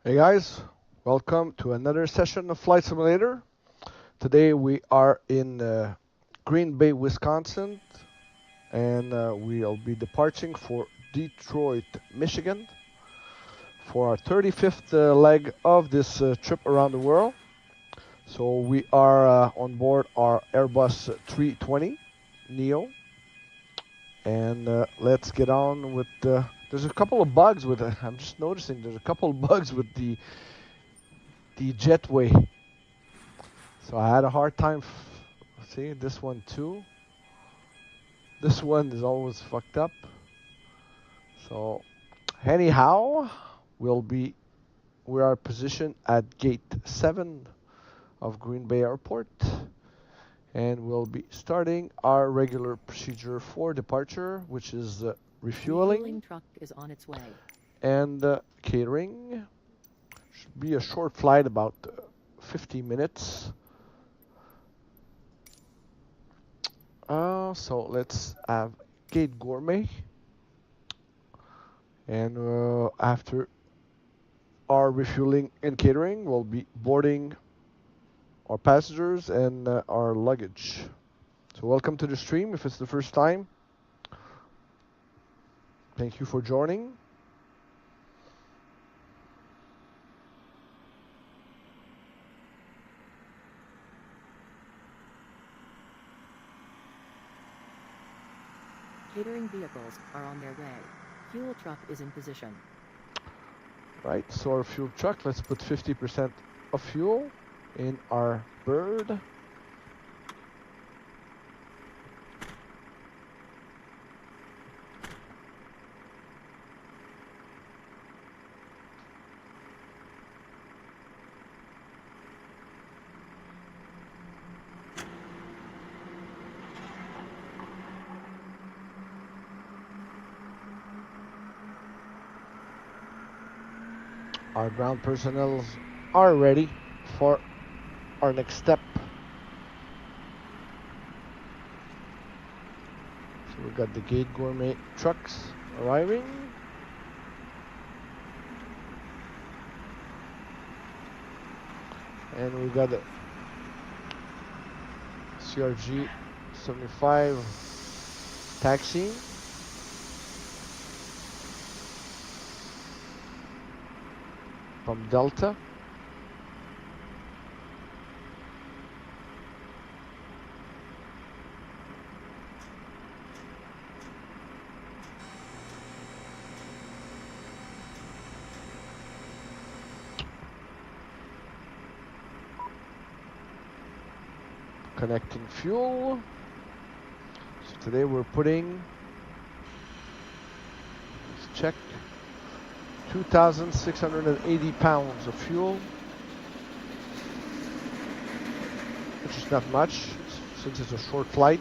Hey guys, welcome to another session of Flight Simulator. Today we are in Greenbay, Wisconsin, and we'll be departing for Detroit, Michigan for our 35th leg of this trip around the world. So we are on board our Airbus 320NEO, and let's get on with the. There's a couple of bugs with it. I'm just noticing there's a couple of bugs with the jetway. So I had a hard time. See, this one too. This one is always fucked up. So, anyhow, we are positioned at gate 7 of Green Bay Airport, and we'll be starting our regular procedure for departure, which is refueling truck is on its way. and catering. Should be a short flight, about 50 minutes. So let's have Gate Gourmet, and after our refueling and catering, we'll be boarding our passengers and our luggage. So welcome to the stream. If it's the first time, thank you for joining. Catering vehicles are on their way. Fuel truck is in position. Right, so our fuel truck, let's put 50% of fuel in our bird. Our ground personnel are ready for our next step. So we've got the Gate Gourmet trucks arriving. And we've got the CRG 75 taxi. From Delta. Connecting fuel. So today we're putting, let's check, 2,680 pounds of fuel, which is not much since it's a short flight.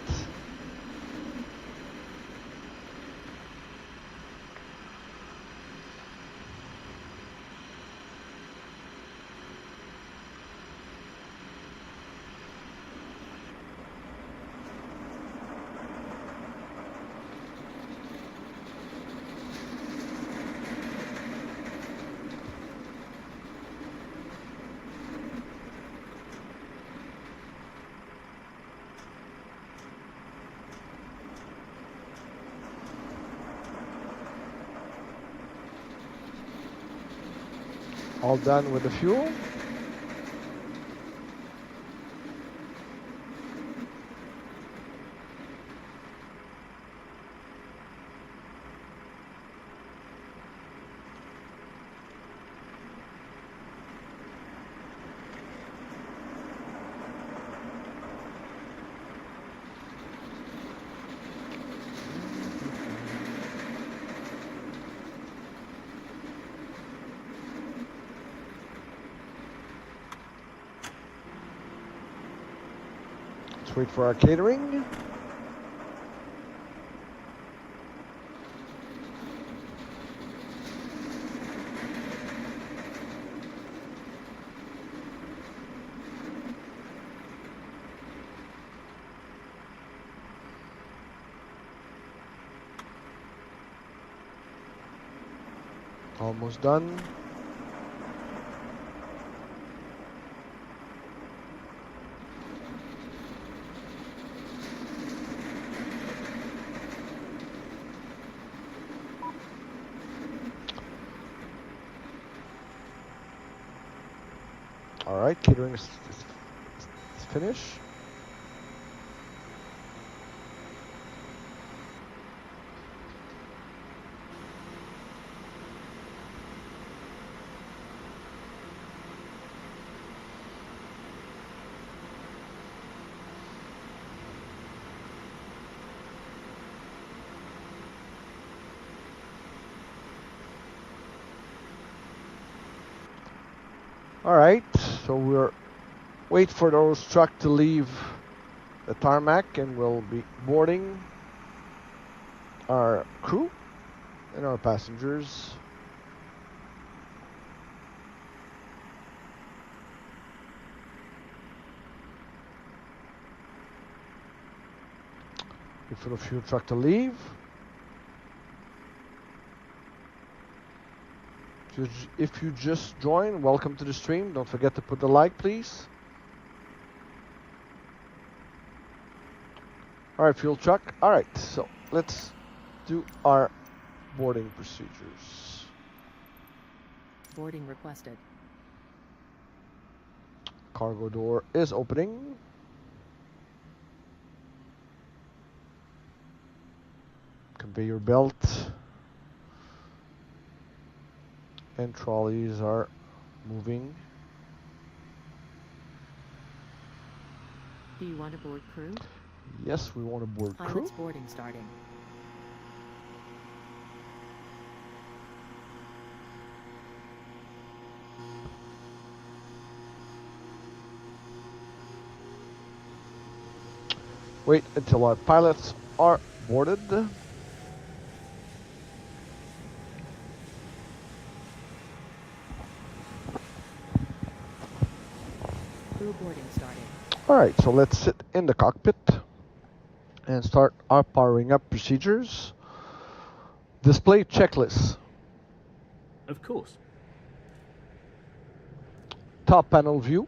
All done with the fuel. Let's wait for our catering. Almost done. right, catering is finished. All right, so we're wait for those truck to leave the tarmac, and we'll be boarding our crew and our passengers. Wait for the fuel truck to leave. If you just joined, welcome to the stream. Don't forget to put the like, please. All right, fuel truck. All right, so let's do our boarding procedures. Boarding requested. Cargo door is opening. Conveyor belt and trolleys are moving. Do you want to board crew? Yes, we want to board crew. Pilot's boarding starting. Wait until our pilots are boarded. Crew boarding starting. All right, so let's sit in the cockpit and start our powering up procedures. Display checklist. Of course. Top panel view.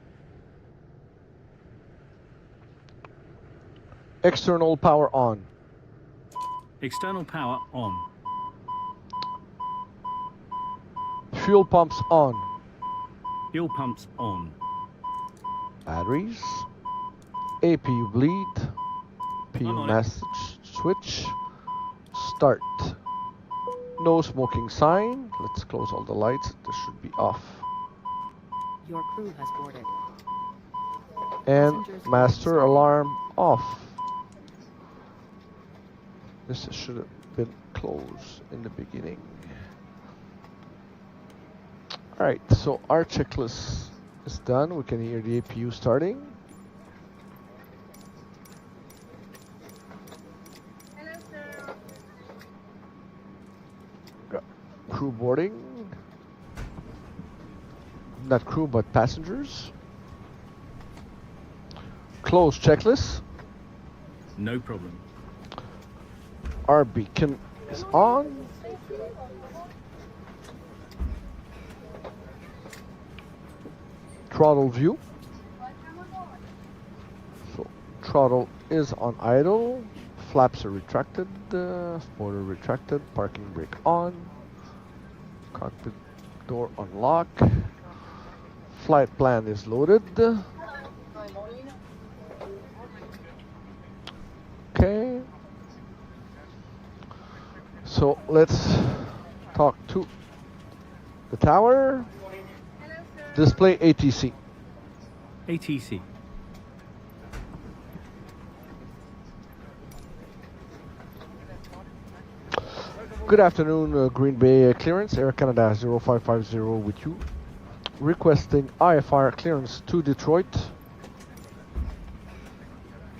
External power on. External power on. Fuel pumps on. Fuel pumps on. Batteries. APU bleed. PU I'm on it. message switch. Start. No smoking sign. Let's close all the lights. This should be off. Your crew has boarded. And Passengers master boarding alarm off. This should have been closed in the beginning. Alright, so our checklist is done. We can hear the APU starting. Got crew boarding. Not crew, but passengers. Close checklist. No problem. Our beacon is on. Throttle view. So throttle is on idle. Flaps are retracted. Spoiler retracted. Parking brake on. Cockpit door unlock. Flight plan is loaded. Okay. So let's talk to the tower. Display ATC. ATC. Good afternoon, Greenbay clearance. Air Canada 0550 with you. Requesting IFR clearance to Detroit.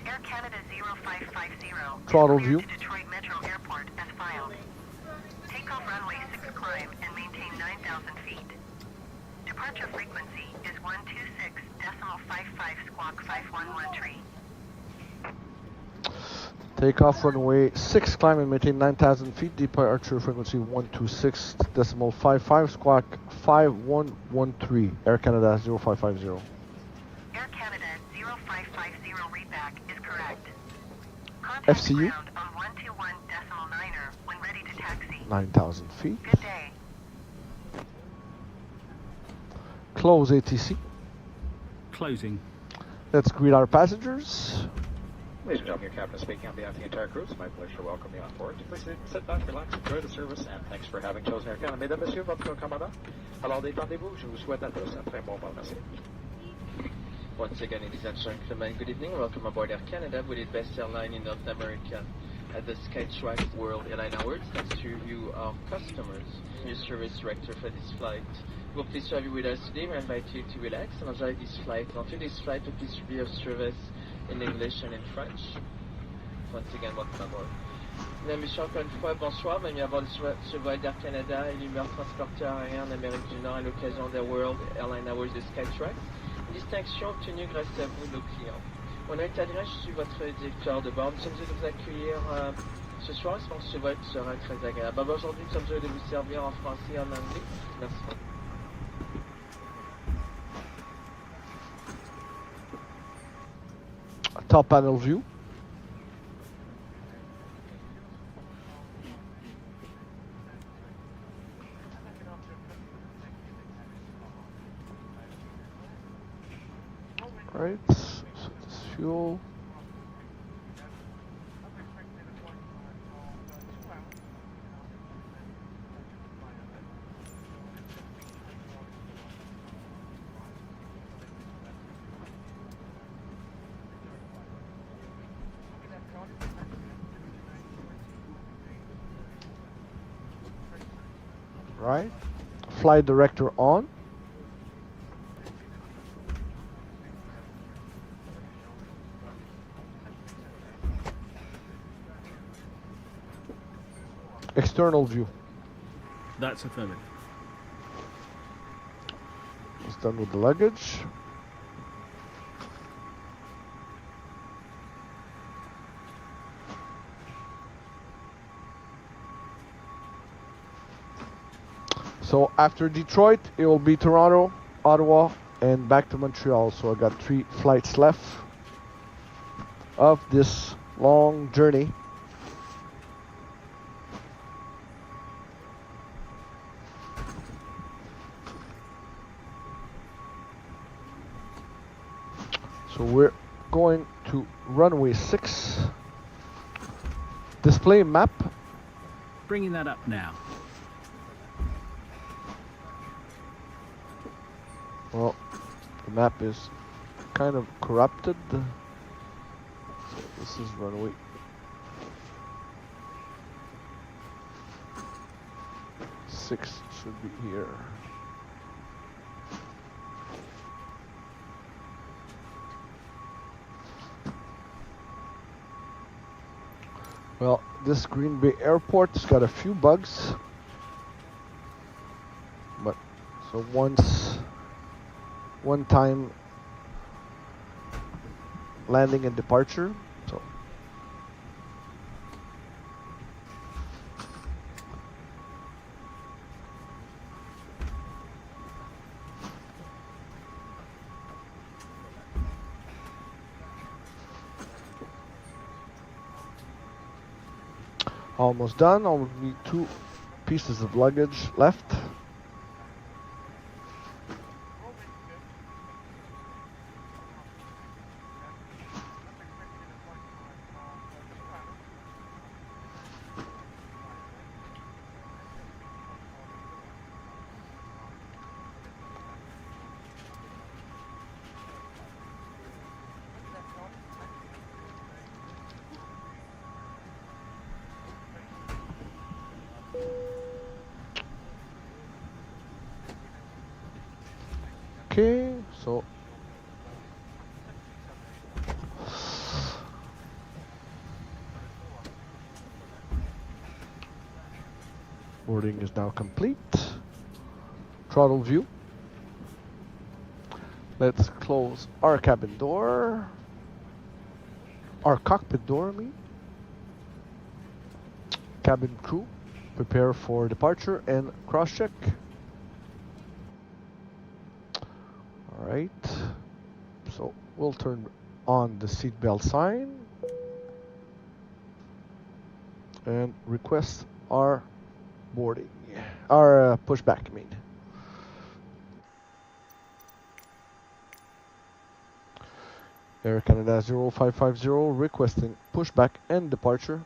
Air Canada 0550. Throttle Clear view. to Detroit Metro Airport as filed. Takeoff runway 6 climb and maintain 9,000 feet. Departure frequency is 126.55 squawk 5113. Takeoff runway 6 climb and maintain 9,000 feet. Departure frequency 126.55 squawk 5113. Air Canada 0550. Air Canada 0550 readback is correct. Contact FCU? ground on 121.9er when ready to taxi. 9,000 feet. Good day. Close ATC. closing. Let's greet our passengers. Ladies and gentlemen, your captain speaking on behalf of the entire crew. It's my pleasure to welcome you on board. Please sit back, relax, enjoy the service, and thanks for having chosen Air Canada. Mesdames, Messieurs, votre commandant. Alors, détendez-vous. Je vous souhaite à tous un très bon vol. Merci. Once again, ladies and gentlemen, good evening. Welcome aboard Air Canada, with the best airline in North America at the Skytrax World Airline Awards. Thanks to you, our customers, your service director for this flight. We're pleased to have you with us today. We invite you to relax and enjoy this flight. On today's flight, we're pleased to be of service in English and in French. Once again, welcome aboard. Mesdames, Messieurs, encore une fois, bonsoir. Bienvenue à bord du vol d'Air Canada, élu meilleur transporteur aérien en Amérique du Nord à l'occasion des World Airline Awards de Skytrax. Une distinction obtenue grâce à vous, nos clients. Mon nom est Adrien, je suis votre directeur de bord. Nous sommes heureux de vous accueillir ce soir. Je pense que ce vol sera très agréable. Aujourd'hui, nous sommes heureux de vous servir en français et en anglais. Merci. Top panel view. Right, so this fuel. Right, flight director on. External view. That's affirmative. It's done with the luggage. So after Detroit, it will be Toronto, Ottawa, and back to Montreal. So I got 3 flights left of this long journey. So we're going to runway 6. Display map. Bringing that up now. Well, the map is kind of corrupted. So this is runway 6 should be here. Well, this Greenbay airport's got a few bugs, but so one time landing and departure. So almost done. Only 2 pieces of luggage left. Okay, so boarding is now complete. Throttle view. Let's close our cabin door. Our cockpit door, I mean. Cabin crew, prepare for departure and cross-check. Alright, so we'll turn on the seatbelt sign and request our boarding, our pushback, I mean. Air Canada 0550 requesting pushback and departure.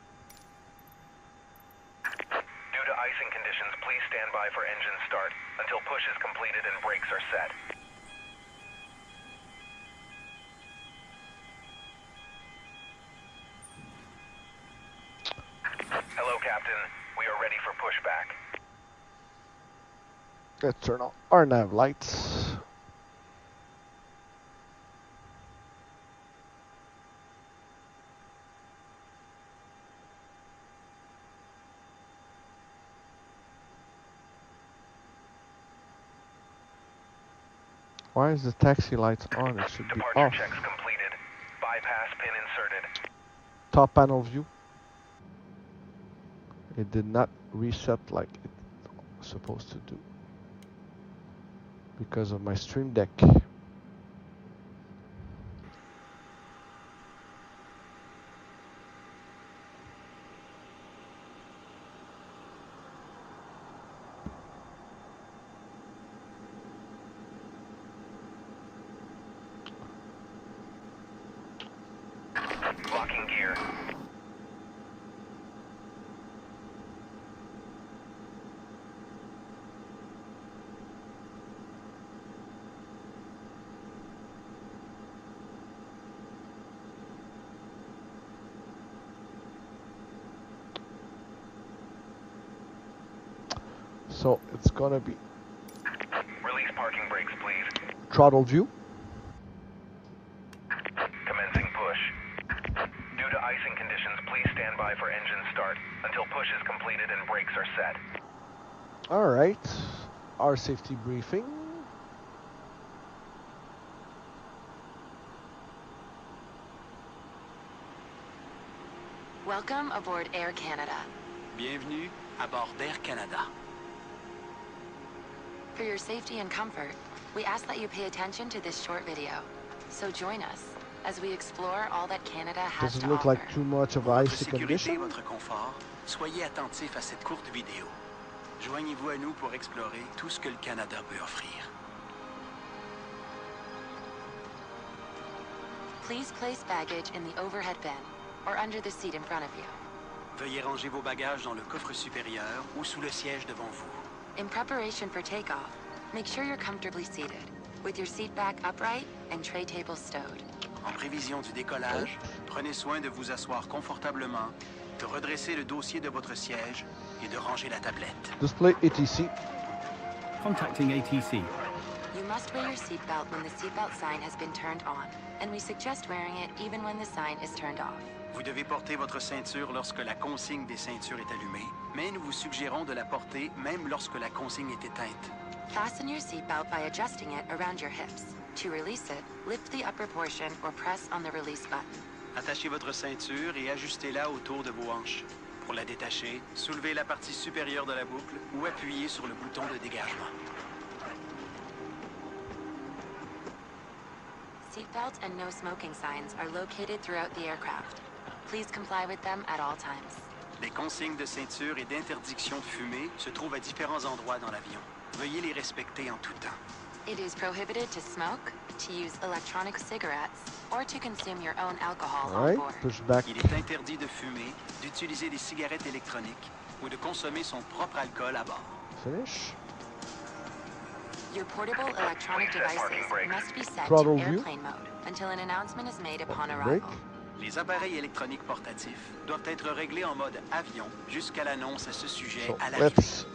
Due to icing conditions, please stand by for engine start until push is completed and brakes are set. Hello, Captain. We are ready for pushback. Let's turn on our nav lights. Why is the taxi lights on? It should be Departure off. checks completed. Bypass pin inserted. Top panel view. It did not reset like it was supposed to do because of my stream deck. Locking gear. So it's gonna be Release parking brakes, please. throttle view. Commencing push. Due to icing conditions, please stand by for engine start until push is completed and brakes are set. All right, our safety briefing. Welcome aboard Air Canada. Bienvenue à bord d'Air Canada. For your safety and comfort, we ask that you pay attention to this short video. So join us as we explore all that Canada has Does it to look offer. like too much of Pour votre icy sécurité et condition? votre confort, soyez attentifs à cette courte vidéo. Joignez-vous à nous pour explorer tout ce que le Canada peut offrir. Please place baggage in the overhead bin or under the seat in front of you. Veuillez ranger vos bagages dans le coffre supérieur ou sous le siège devant vous. In preparation for takeoff, make sure you're comfortably seated, with your seat back upright and tray tables stowed. En prévision du décollage, prenez soin de vous asseoir confortablement, de redresser le dossier de votre siège et de ranger la tablette. Display ATC. Contacting ATC. You must wear your seatbelt when the seatbelt sign has been turned on, and we suggest wearing it even when the sign is turned off. Vous devez porter votre ceinture lorsque la consigne des ceintures est allumée, mais nous vous suggérons de la porter même lorsque la consigne est éteinte. Fasten your seatbelt by adjusting it around your hips. To release it, lift the upper portion or press on the release button. Attachez votre ceinture et ajustez-la autour de vos hanches. Pour la détacher, soulevez la partie supérieure de la boucle ou appuyez sur le bouton de dégagement. Seatbelt and no smoking signs are located throughout the aircraft. Please comply with them at all times. Les consignes de ceinture et d'interdiction de fumer se trouvent à différents endroits dans l'avion. Veuillez les respecter en tout temps. It is prohibited to smoke, to use electronic cigarettes, or to consume your own alcohol All on right, board. push back. Il est interdit de fumer, d'utiliser des cigarettes électroniques ou de consommer son propre alcool à bord. Finish. Your portable electronic Please set devices parking brakes. must be set Throttle to view. airplane mode until an announcement is made upon Brake. arrival. Les appareils électroniques portatifs doivent être réglés en mode avion jusqu'à l'annonce à ce sujet So à l'arrivée. let's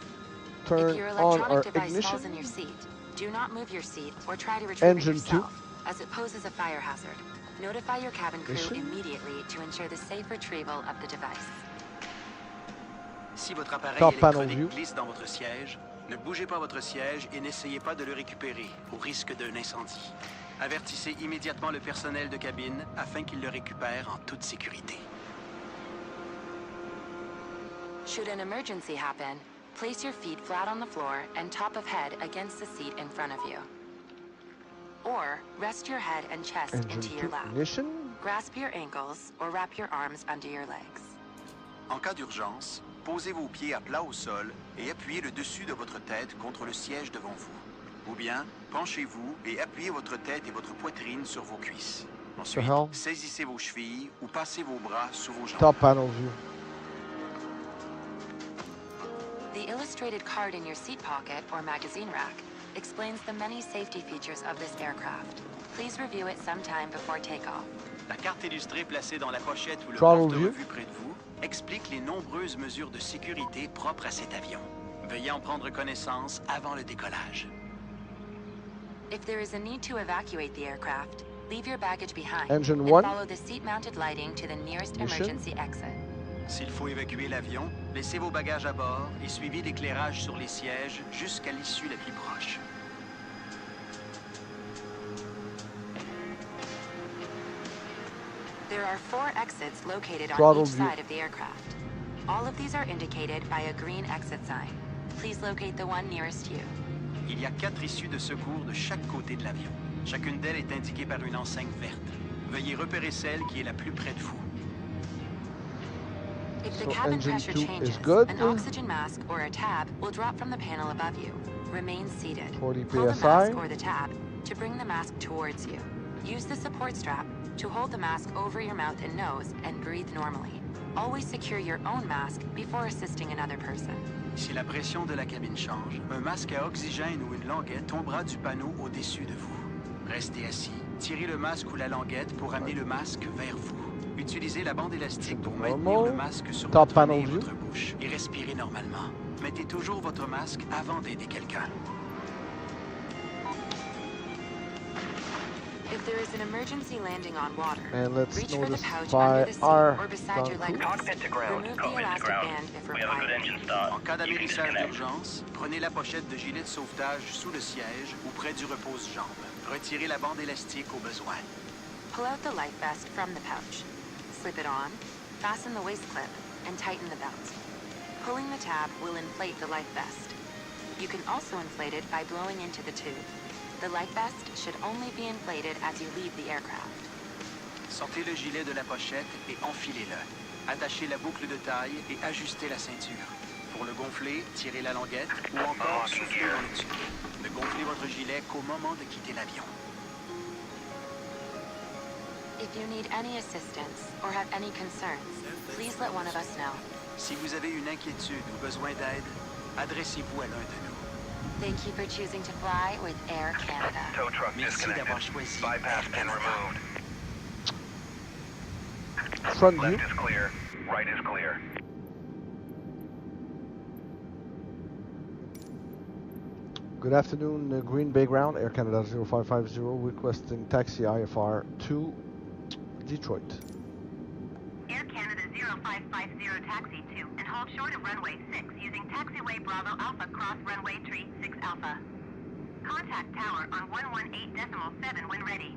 turn If your on our electronic device ignition. falls in your seat, do not move your seat or try to retrieve Engine it yourself, as it poses a fire hazard. Notify your cabin crew Ignition. immediately to ensure the safe retrieval of the device. Si votre appareil Top panel électronique view. glisse dans votre siège, ne bougez pas votre siège et n'essayez pas de le récupérer au risque d'un incendie. Avertissez immédiatement le personnel de cabine afin qu'il le récupère en toute sécurité. Should an emergency happen, place your feet flat on the floor and top of head against the seat in front of you. Or rest your head and chest Engine into your 2 lap. ignition. Grasp your ankles or wrap your arms under your legs. En cas d'urgence, posez vos pieds à plat au sol et appuyez le dessus de votre tête contre le siège devant vous. Ou bien, penchez-vous et appuyez votre tête et votre poitrine sur vos cuisses. Ensuite, hell? saisissez vos chevilles ou passez vos bras sous vos jambes. Top panel view. The illustrated card in your seat pocket or magazine rack explains the many safety features of this aircraft. Please review it sometime before takeoff. La carte illustrée placée dans la pochette ou le Throttle porte-revue près de vous explique les nombreuses mesures de sécurité propres à cet avion. Veuillez en prendre connaissance avant le décollage. If there is a need to evacuate the aircraft, leave your baggage behind Engine and one. follow the seat-mounted lighting to the nearest Mission. emergency exit. S'il faut évacuer l'avion, laissez vos bagages à bord et suivez l'éclairage sur les sièges jusqu'à l'issue la plus proche. There are 4 exits located on Throttle each view. side of the aircraft. All of these are indicated by a green exit sign. Please locate the one nearest you. Il y a 4 issues de secours de chaque côté de l'avion. Chacune d'elles est indiquée par une enseigne verte. Veuillez repérer celle qui est la plus près de vous. If the So cabin engine pressure 2 is changes, good. an oxygen mask or a tab will drop from the panel above you. Remain seated. 40 Pull the PSI. mask or the tab to bring the mask towards you. Use the support strap to hold the mask over your mouth and nose and breathe normally. Always secure your own mask before assisting another person. Si la pression de la cabine change, un masque à oxygène ou une languette tombera du panneau au-dessus de vous. Restez assis, tirez le masque ou la languette pour amener le masque vers vous. Utilisez la bande élastique pour maintenir le masque sur Top votre nez et panel view. votre bouche et respirez normalement. Mettez toujours votre masque avant d'aider quelqu'un. If there is an emergency landing on water, And let's reach for the notice pouch by under the seat our or beside your leg ground rest. Cockpit to ground. Remove the Cockpit to elastic ground. band if We have a good required. engine start. En cas You can d'amérissage disconnect. d'urgence, prenez la pochette de gilet de sauvetage sous le siège ou près du repose-jambes. Retirez la bande élastique au besoin. Pull out the life vest from the pouch. Slip it on, fasten the waist clip, and tighten the belt. Pulling the tab will inflate the life vest. You can also inflate it by blowing into the tube. The life vest should only be inflated as you leave the aircraft. Sortez le gilet de la pochette et enfilez-le. Attachez la boucle de taille et ajustez la ceinture. Pour le gonfler, tirez la languette ou encore soufflez dans le tube. Ne gonflez votre gilet qu'au moment de quitter l'avion. If you need any assistance or have any concerns, please let one of us know. Si vous avez une inquiétude ou besoin d'aide, adressez-vous à l'un de nous. Thank you for choosing to fly with Air Canada. Tow truck Merci d'avoir disconnected. choisi Bypass Air pin Canada. removed. Front view. Left is clear. Right is clear. Good afternoon, Green Bay ground, Air Canada 0550, requesting taxi IFR to Detroit. Air Canada 0550 taxi to and hold short of runway 6 using taxiway Bravo Alpha cross runway tree 6 Alpha. Contact tower on 118.7 when ready.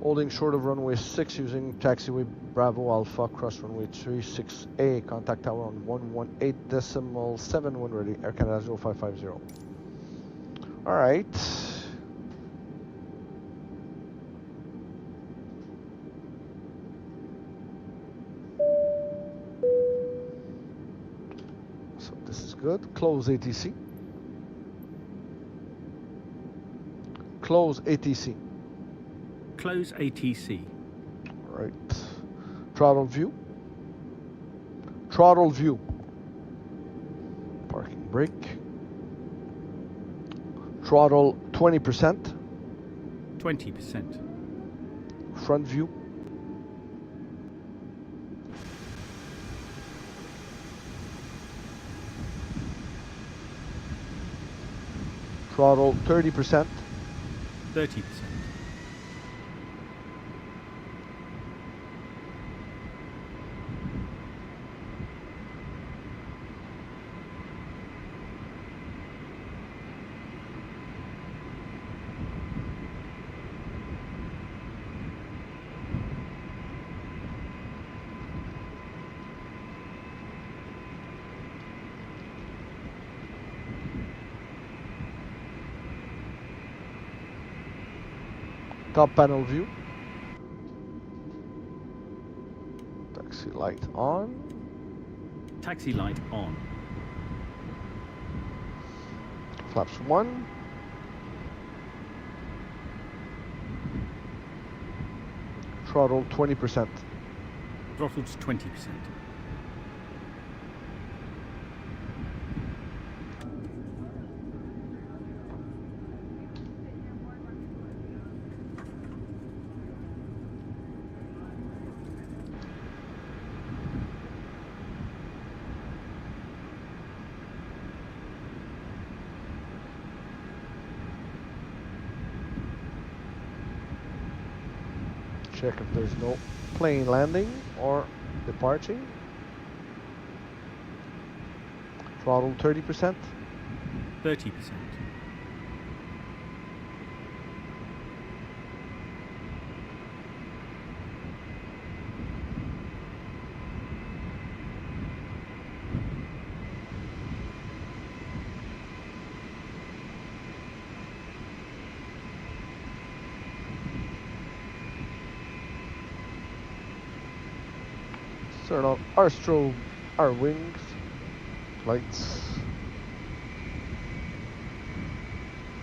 Holding short of runway 6 using taxiway Bravo Alpha, cross runway 36A, contact tower on 118.7 when ready, Air Canada 0550. Alright. So this is good. Close ATC. Close ATC. Close ATC. Right. Throttle view. Throttle view. Parking brake. Throttle 20%. 20%. Front view. Throttle 30%. 30%. Top panel view. Taxi light on. Taxi light on. Flaps 1. Throttle 20%. Throttle to 20%. Check if there's no plane landing or departing. Throttle 30%. 30%. Turn on our strobe, our wings, lights.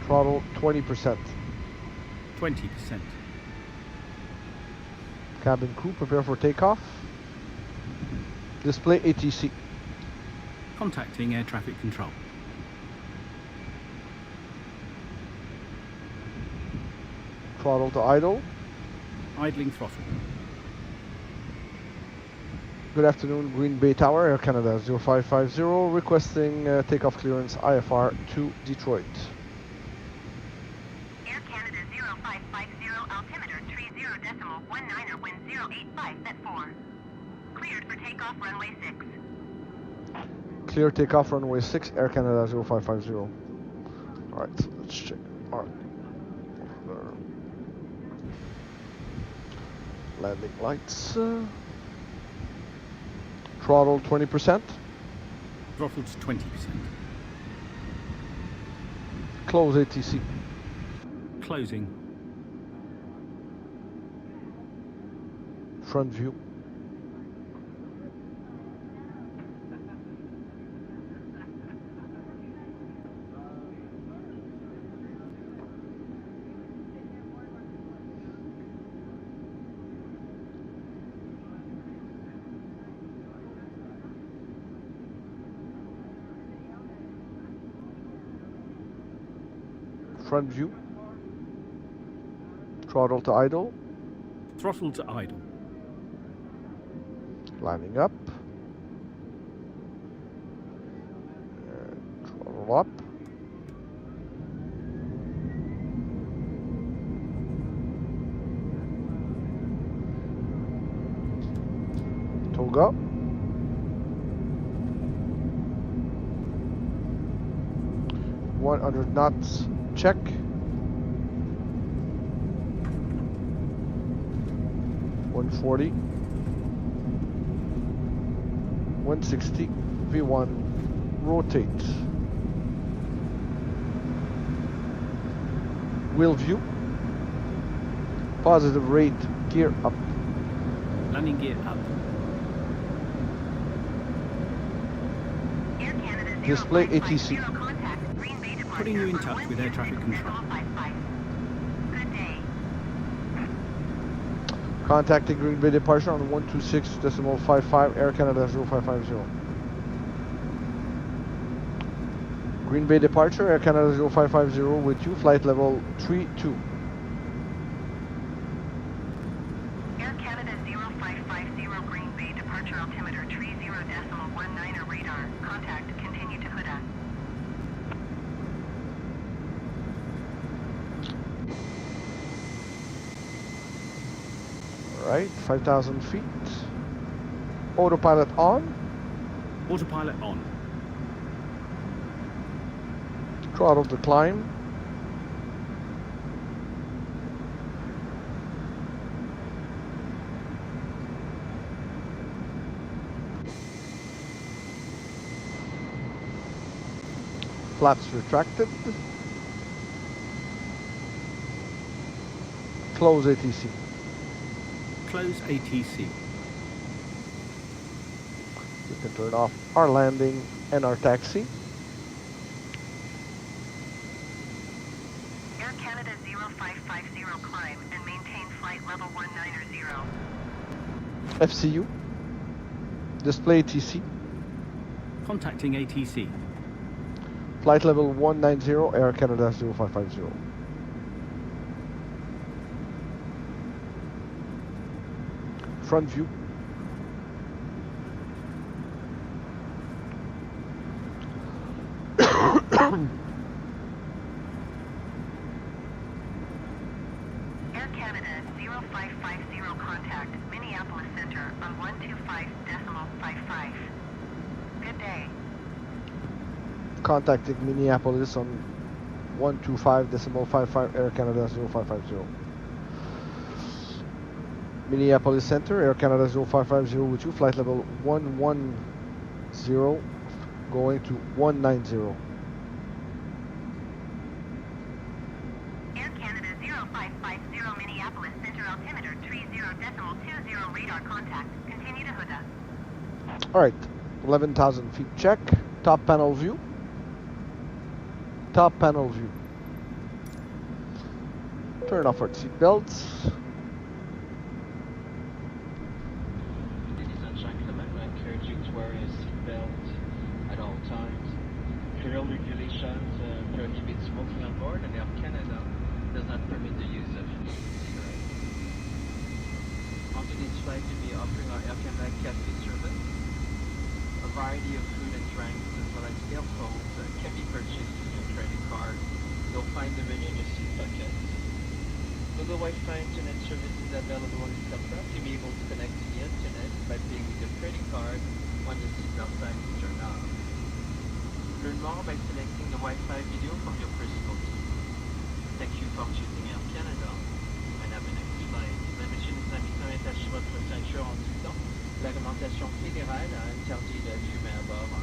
Throttle 20%. 20%. Cabin crew, prepare for takeoff. Display ATC. Contacting air traffic control. Throttle to idle. Idling throttle. Good afternoon, Greenbay Tower, Air Canada 0550, requesting takeoff clearance IFR to Detroit. Air Canada 0550, altimeter 30.19er, wind 085, set 4. Cleared for takeoff runway 6. Clear takeoff runway 6, Air Canada 0550. Alright, let's check. Alright. Landing lights. Throttle 20%. Throttle to 20%. Close ATC. Closing. Front view. Front view. Throttle to idle. Throttle to idle. Lining up. Throttle up. Toga. One 100 knots. Check. $140. $160. V1. Rotate. Wheel view. Positive rate. Gear up. Landing gear up. Air Canada Display 0550, ATC. contact Greenbay departure Putting you in for touch with air traffic control. 1055. Good day. Contacting Greenbay departure on 126.55 Air Canada 0550. Greenbay departure, Air Canada 0550 with you, flight level 32. Air Canada 0550, Greenbay departure altimeter 30.19er, radar. Contact, continue to Huda. Alright, 5,000 feet. Autopilot on. Autopilot on. Throttle to climb. Flaps retracted. Close ATC. Close ATC. We can turn off our landing and our taxi. Air Canada 0550, climb and maintain flight flight level 190. FCU. Display TC. Contacting ATC. Flight level 190, Air Canada 0550. Front view. Air Canada 0550 contact Minneapolis Center on 125.55. Good day. Contacting Minneapolis on 125.55 Air Canada 0550. Minneapolis Center, Air Canada 0550 with you, flight level 110 going to 190. Air Canada 0550 Minneapolis Center altimeter 30.20 radar contact. Continue to Huda. Alright, 11,000 feet check. Top panel view. Top panel view. Turn off our seat belts. Ladies and gentlemen, I encourage you to wear a seatbelt at all times. Federal regulations prohibit smoking on board, and Air Canada does not permit the use of cigarettes. On today's flight, we'll be offering our Air Canada cafe service. A variety of food and drinks, as well as earphones, can be purchased using a credit card. You'll find the menu in your seat pocket. Google Wi-Fi internet service is available in this aircraft. You'll be able to connect to the internet by paying with your credit card when the seatbelt sign is turned off. Learn more by selecting the Wi-Fi video from your personal team. Thank you for choosing Air Canada and have a nice flight. Mesdames et messieurs, nous invitons à attacher votre ceinture en tout temps. La réglementation fédérale a interdit de fumer à bord.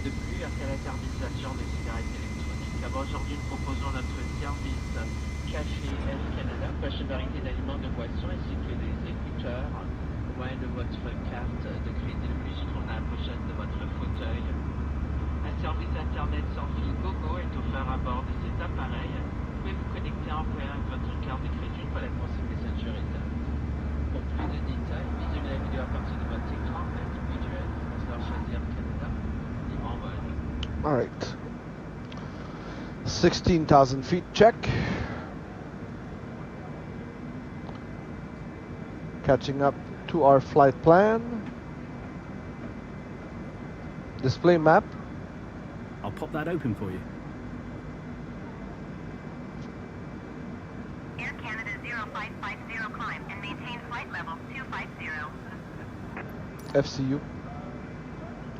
De plus, après l'interdisation des cigarettes électroniques, alors aujourd'hui nous proposons notre service Café Air Canada, fraîche variété d'aliments, de boissons ainsi que des écouteurs, loin de votre carte de crédit. Le plus sur la pochette de votre fauteuil. Un service internet sans fil GoGo est offert à bord de cet appareil. Vous pouvez vous connecter en voyant avec votre carte de crédit une fois la consigne de sécurité. Pour plus de détails, visionnez la vidéo à partir de votre écran individuel. Sponsor choisir Canada et en vol. Alright. 16,000 feet check. Catching up to our flight plan. Display map. I'll pop that open for you. Air Canada 0550 climb and maintain flight level 250. FCU.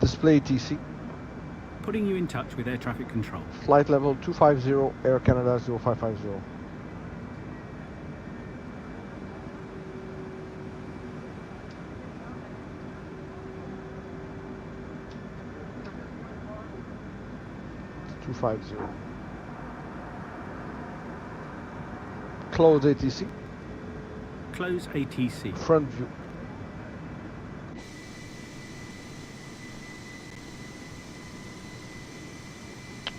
Display TC. Putting you in touch with air traffic control. Flight level 250 Air Canada 0550. Close ATC. Close ATC. Front view.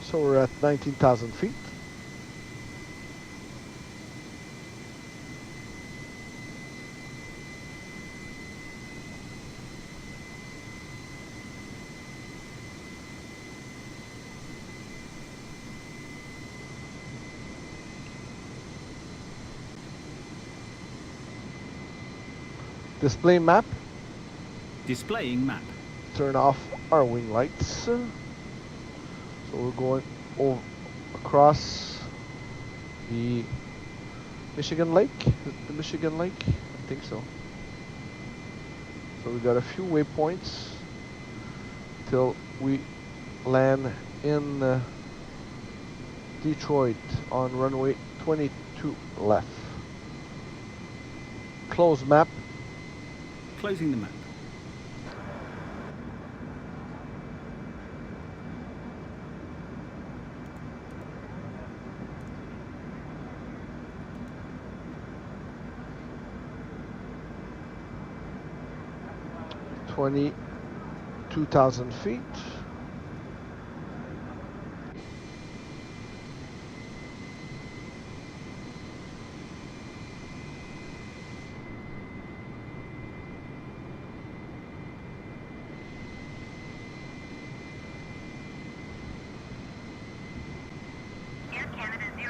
So we're at 19,000 feet. Display map. Displaying map. Turn off our wing lights. So we're going over across the Michigan Lake. Is it the Michigan Lake? I think so. So we got a few waypoints till we land in Detroit on runway 22 left. Close map. Closing the map. $22,000 feet.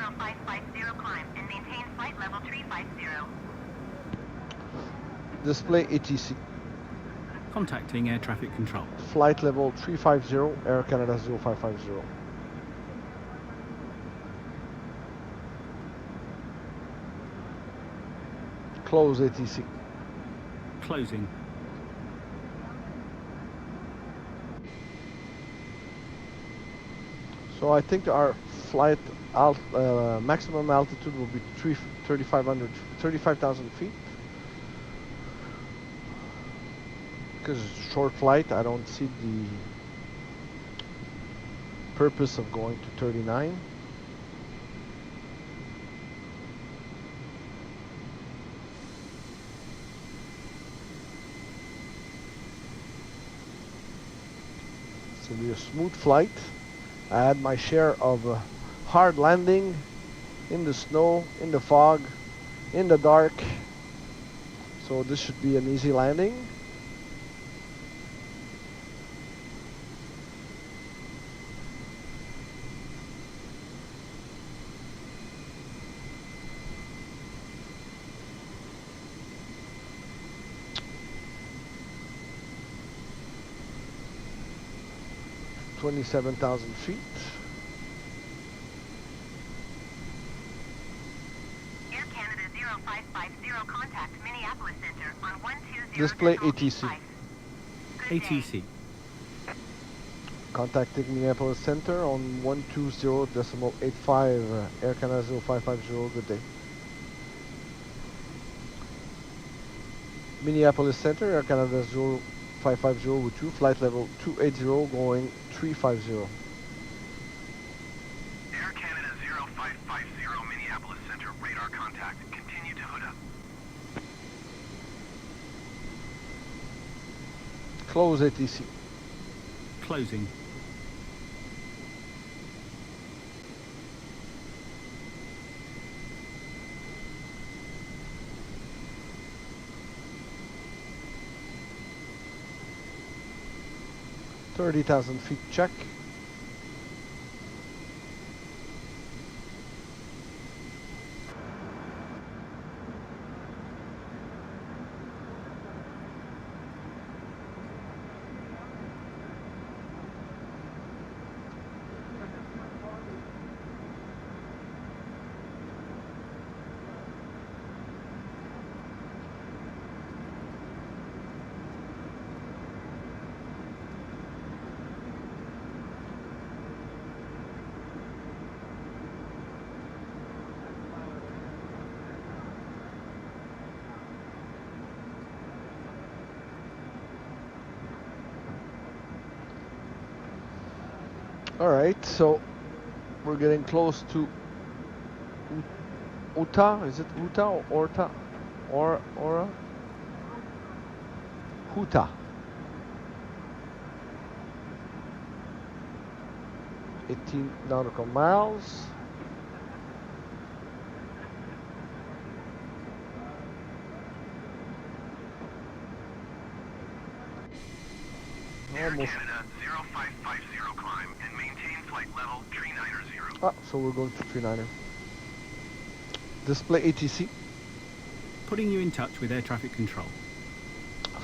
0550 climb and maintain flight level 350. Display ATC. Contacting air traffic control. Flight level 350, Air Canada 0550. Close ATC. Closing. So I think our flight maximum altitude will be 35,000 feet. Because it's a short flight, I don't see the purpose of going to 39. It's going to be a smooth flight. I had my share of hard landing in the snow, in the fog, in the dark. So this should be an easy landing. $27,000 feet. Air Canada 0550 contact Minneapolis Center on 120. Display ATC. ATC. Contacting Minneapolis Center on 120.85 Air Canada 0550. Good day. Minneapolis Center, Air Canada 0550 with you. Flight level 280 going 350. Air Canada 0550, Minneapolis Center, radar contact. Continue to hood up. Close ATC. Closing. $30,000 feet check. All right, so we're getting close to Uta. Is it Uta or Orta? Ora? Huta. 18 nautical miles. Air Almost. Canada 0550 climb and maintain flight level 390. Ah, so we're going to 39er. Display ATC. Putting you in touch with air traffic control.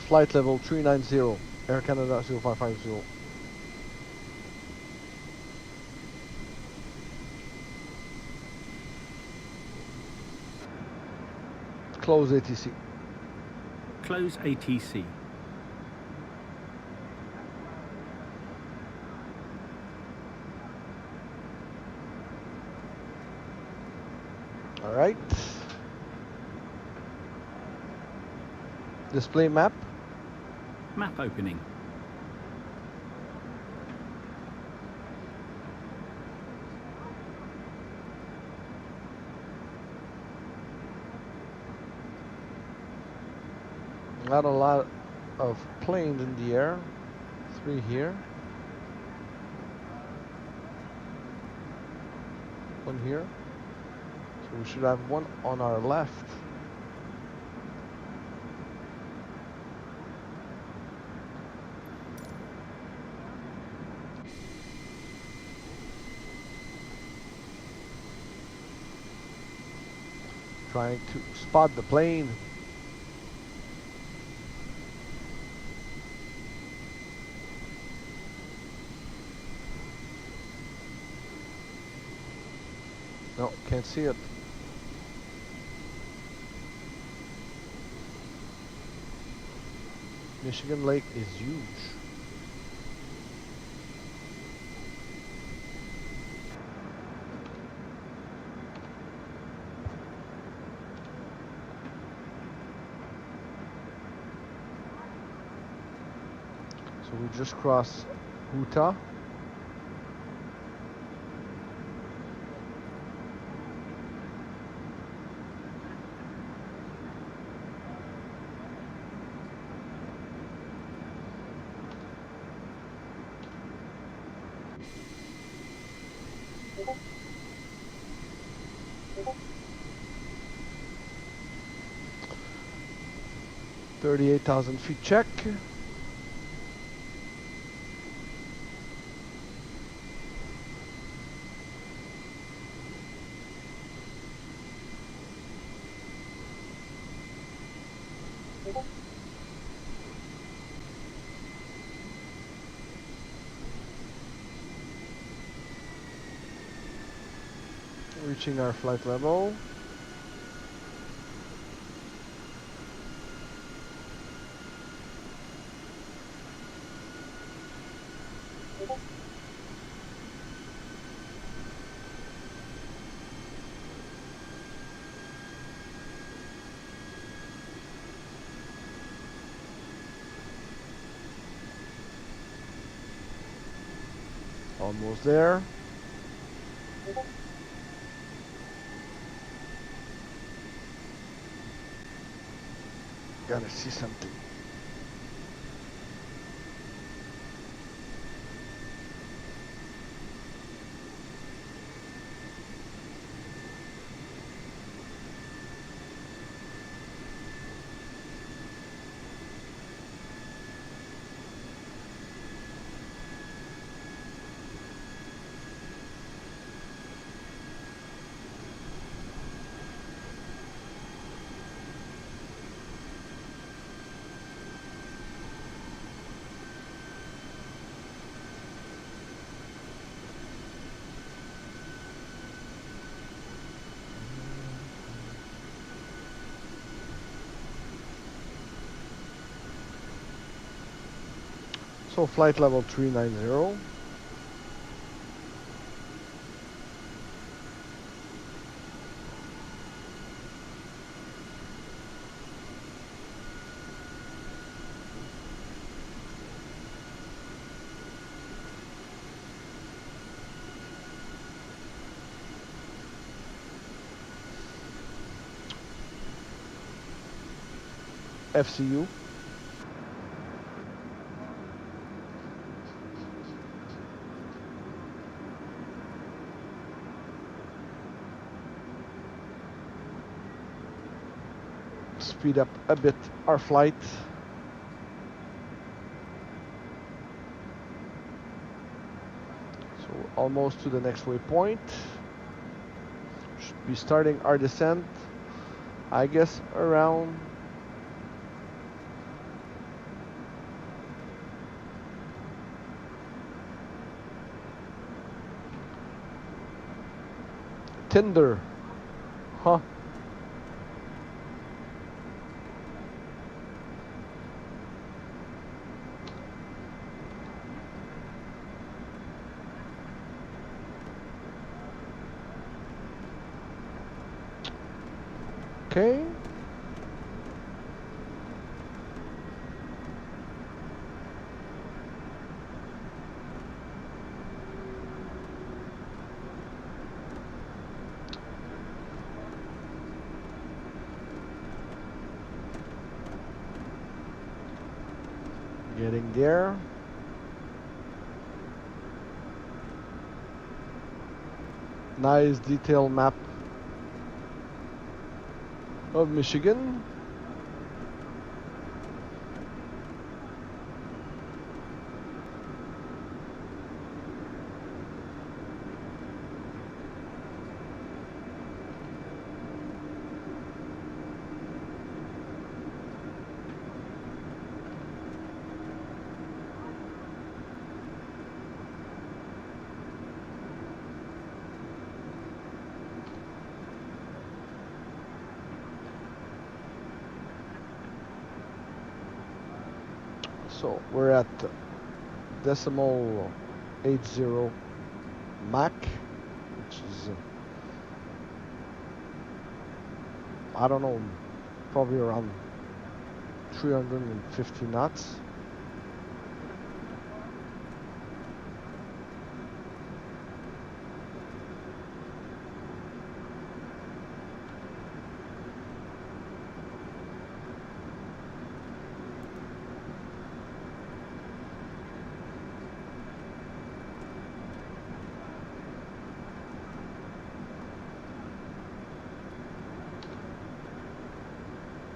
Flight level 390. Air Canada 0550. Close ATC. Close ATC. All right. Display map. Map opening. Not a lot of planes in the air. 3 here. 1 here. So we should have 1 on our left. Trying to spot the plane. No, can't see it. Michigan Lake is huge. So we just crossed Utah. $38,000 check. Reaching our flight level. Almost there. Gotta see something. So flight level 390. FCU. Speed up a bit our flight. So we're almost to the next waypoint. Should be starting our descent, I guess, around Tinder. Huh. Okay. Getting there. Nice detailed map of Michigan. So we're at decimal 80 Mach, which is I don't know, probably around 350 knots.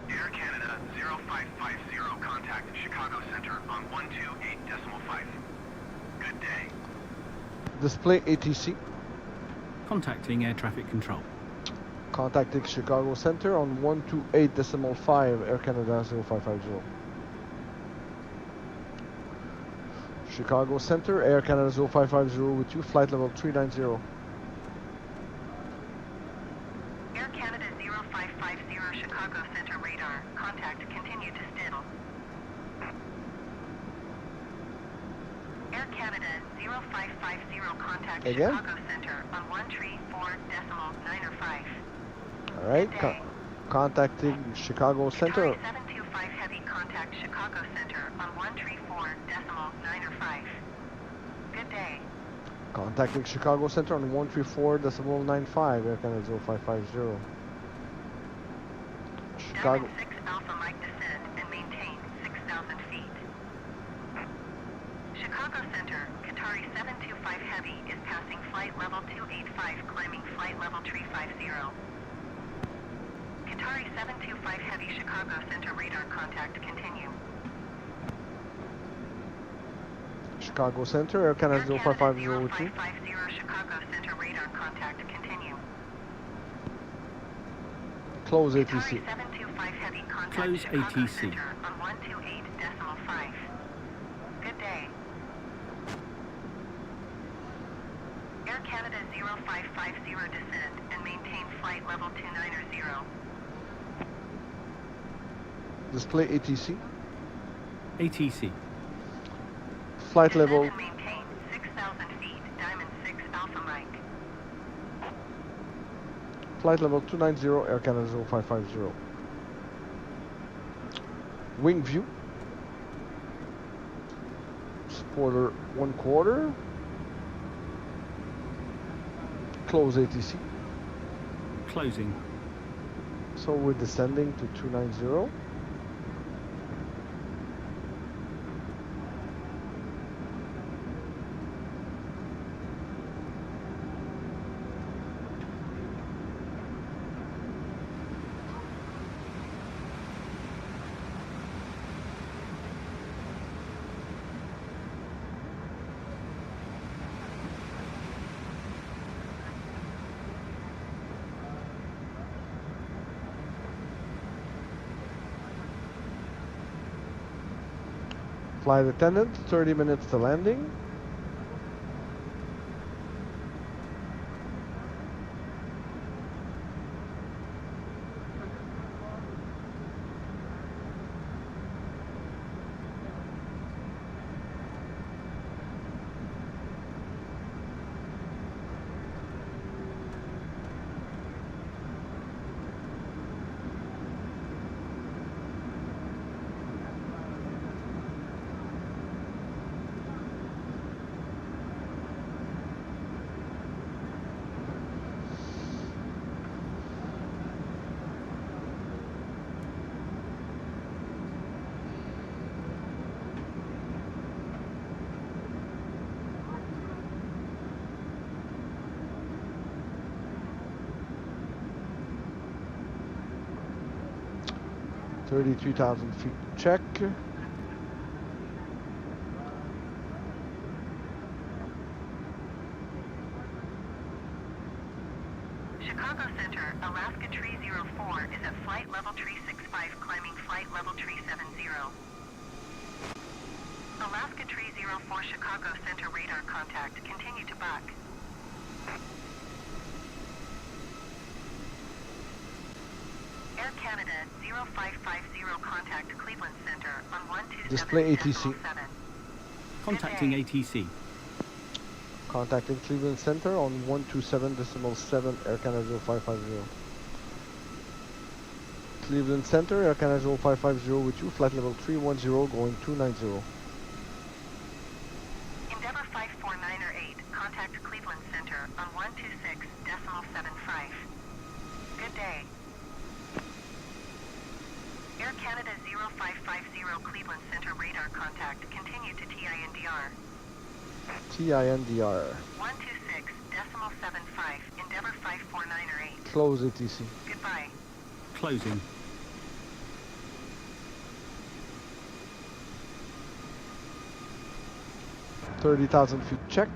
Air Canada 0550, contact Chicago Center on 128.5. Good day. Display ATC. Contacting air traffic control. Contacting Chicago Center on 128.5 Air Canada 0550. Chicago Center, Air Canada 0550 with you, flight level 390. Air Canada 0550 Chicago Center radar. Contact continue to still. Air Canada 0550 contact Again? Chicago Center on 134.905. Alright, Good day. contacting Chicago Center. Qatari 725 Heavy contact Chicago Center on 134.905. Good day. Contacting Chicago Center on 134.95 Air Canada 0550. Chicago. Diamond 6 Alpha Mike descend and maintain 6,000 feet. Chicago Center, Qatari 725 Heavy is passing flight level 285, climbing flight level 350. Qatari 725 Heavy Chicago Center radar contact continue. Chicago Center, Air Canada Air Canada 0550 with you. 0550 Chicago Center radar contact continue. Close Qatari ATC. 725 Heavy contact Close Chicago ATC. Center on 128.5. Good day. Air Canada 0550 descend and maintain flight level 290. Display ATC. ATC. Flight Descend level. and maintain 6,000 feet. Diamond 6 Alpha Mike. Flight level 290 Air Canada 0550. Wing view. Spoiler 1/4. Close ATC. Closing. So we're descending to 290. Flight attendant, 30 minutes to landing. $33,000 feet check. Chicago Center, Alaska Tree 04 is at flight level 365, climbing flight level 370. Alaska Tree 04 Chicago Center radar contact. Continue to buck. Air Air Canada 0550 contact Cleveland Center on 127.7. Display ATC. Contacting day. ATC. Contacting Cleveland Center on 127.7 Air Canada 0550. Cleveland Center, Air Canada 0550 with you, flight level 310 going 290. Endeavour 549er 8, contact Cleveland Center on 126.75. Good day. Air Canada 0550 Cleveland Center radar contact, continue to TINDR. TINDR. 126.75, Endeavour 549er 8. Close ATC. Goodbye. Closing. $30,000 feet check.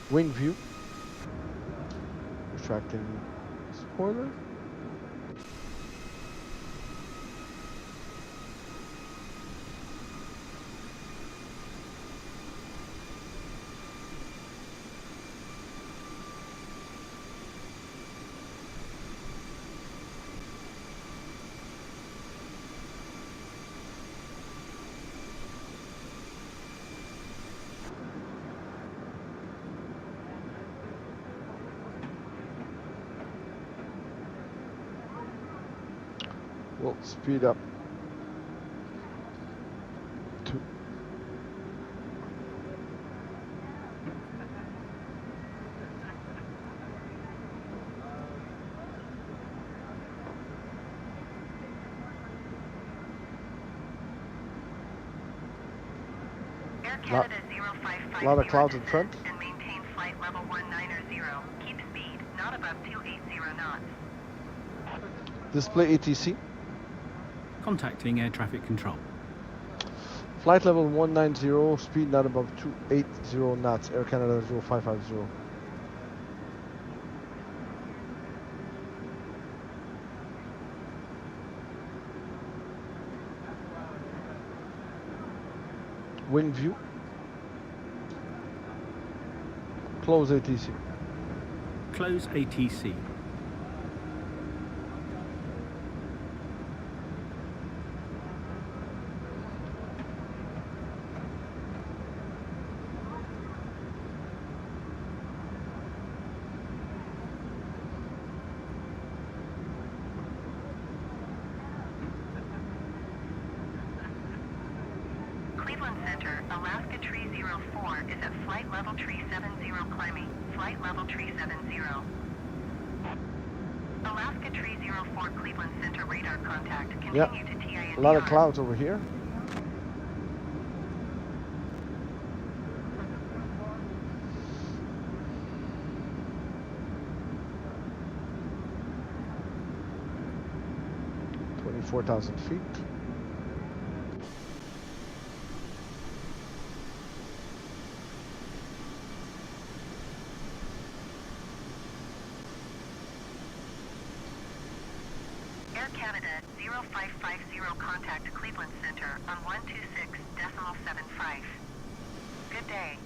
Wing view. Retracting spoiler. We'll speed up to Air Canada 0550 a lot of clouds in front. and maintain flight level 190. Keep speed, not above 280 knots. display ATC. Contacting air traffic control. Flight level 190, speed not above 280 knots, Air Canada 0550. Wing view. Close ATC. Close ATC. Cleveland Center, Alaska Tree 04 is at flight level Tree 70 climbing. Flight level Tree 70. Alaska Tree 04 Cleveland Center radar contact. Continue Yep. to TINDR. A lot of clouds over here. $24,000 feet. Air Canada 0550 contact Cleveland Center on 126.75. Good day.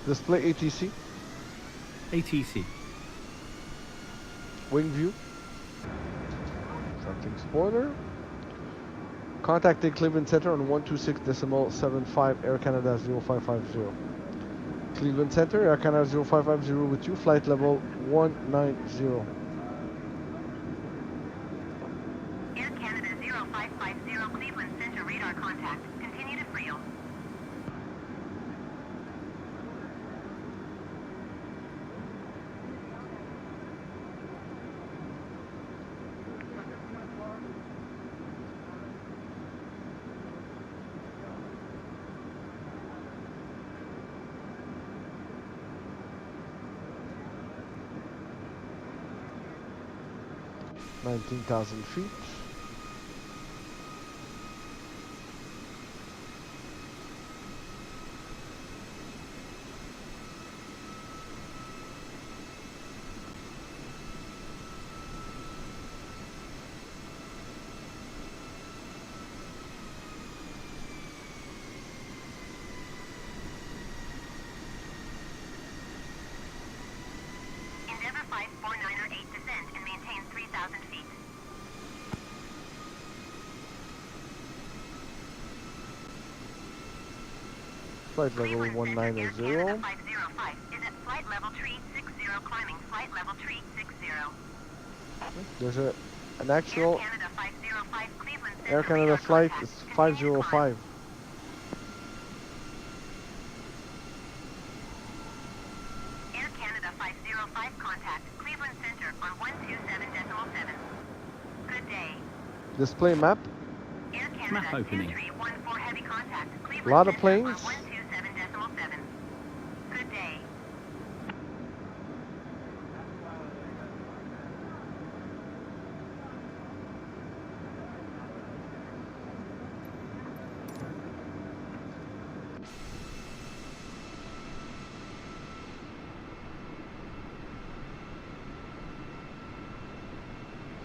Display ATC. ATC. Wing view. Something spoiler. Contacting Cleveland Center on 126.75 Air Canada 0550. Cleveland Center, Air Canada 0550 with you, flight level 190. Air Canada 0550 Cleveland Center radar contact. Continue to FRIEL. $19,000 feet. 16,000 feet. Flight level Cleveland Center, Air 190. Canada 505 is at flight level tree 60, climbing flight level tree 60. There's an actual Air Canada 505, Cleveland Center, Air Canada radar flight contact. is Continue to 505. climb. Air Canada 505 contact, Cleveland Center on 127.7. Good day. Display map. Air Map Canada opening. 2314 heavy contact, Cleveland Lot of Center planes. on 127.7. Good day.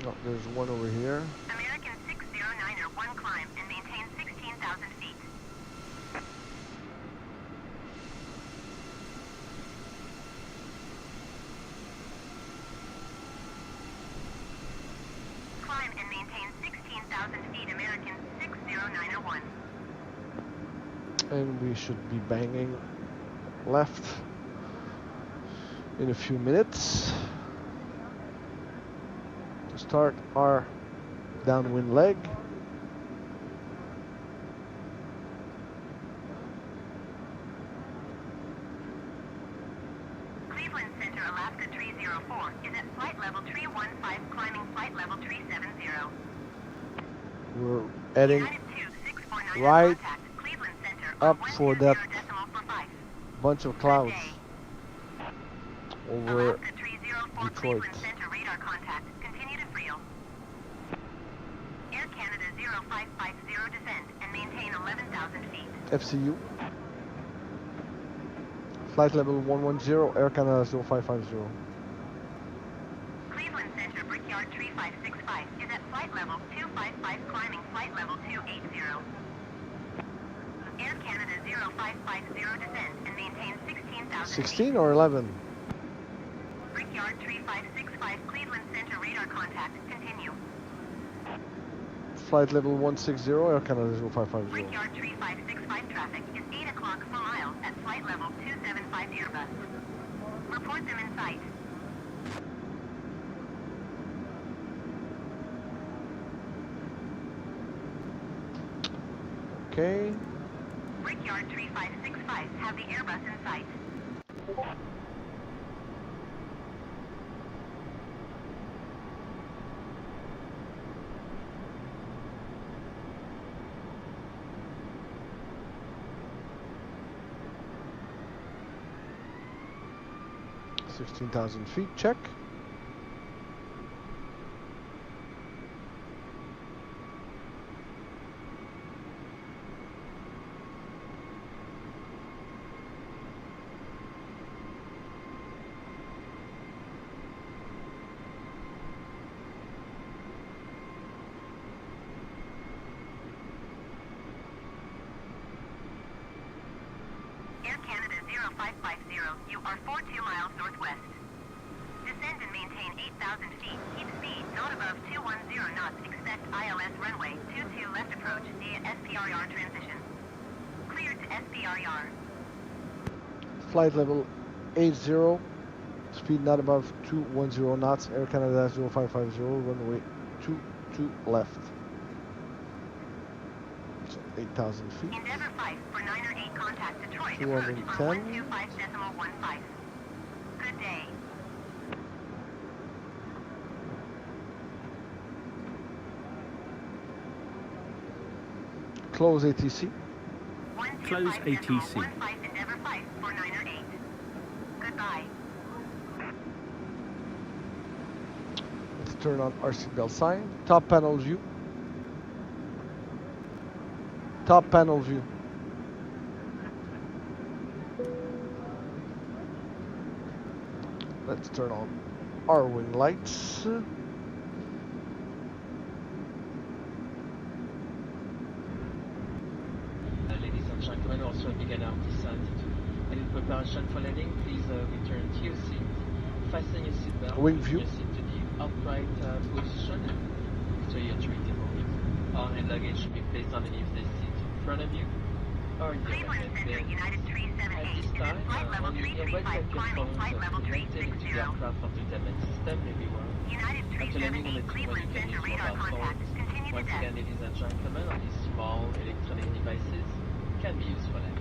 Oh, there's one over here. American 609er, one climb and maintain 16,000 feet. Climb and maintain 16,000 feet, American 609er, one. And we should be banging left in a few minutes to start our downwind leg. Cleveland Center, Alaska 304 is at flight level 315, climbing flight level 370. We're heading United 2649 right contact, Cleveland Center up on for that 120.45. bunch of Good clouds day. over Alaska 304 Detroit. Cleveland Center radar contact. Continue to FRIO. Air Canada 0550 descend and maintain 11,000 feet. FCU. Flight level 110, Air Canada 0550. Cleveland Center Brickyard 3565 is at flight level 255, climbing flight level 280. Air Canada 0550 descend and maintain 16,000 16 feet. or 11? Brickyard 3565 Cleveland Center radar contact. Continue. Flight level 160, Air Canada 0550. Brickyard 3565 traffic is 8 o'clock for miles at flight level 275 Airbus. Report them in sight. Okay. Brickyard 3565 have the Airbus in sight. — 16,000 feet, check. Air Canada 0550, you are 42 miles northwest. Descend and maintain 8,000 feet. Keep speed not above 210 knots. Expect ILS runway 22 left approach via SPRR transition. Cleared to SPRR. Flight level 80, speed not above 210 knots, Air Canada 0550, runway 22 left. So 8,000 feet. Endeavour 5 for 9 or 8 contact Detroit approach 210. on 125.15. Good day. Close ATC. Close 125.15 ATC. Endeavour 5 for 9 or 8. Goodbye. Let's turn on our seatbelt sign. Top panel view. Top panel view. Let's turn on our wing lights. Ladies and gentlemen, also begin our descent and in preparation for landing, please return to your seat. Fasten your seatbelt. Wing Fasten view. your seat to the upright position. So your three tables. All hand luggage should be placed underneath the seat in front of you. Or in the Cleveland overhead Center, bin. United At 378 this is at time, flight level when you get ready 335, at your climbing phones flight level connected into the 360. aircraft entertainment system everywhere. United After landing on the 378 team, Cleveland you can Center, use radar mobile contact. phones. Continue to Once again, desk. ladies and gentlemen, all these small electronic devices can be used for that.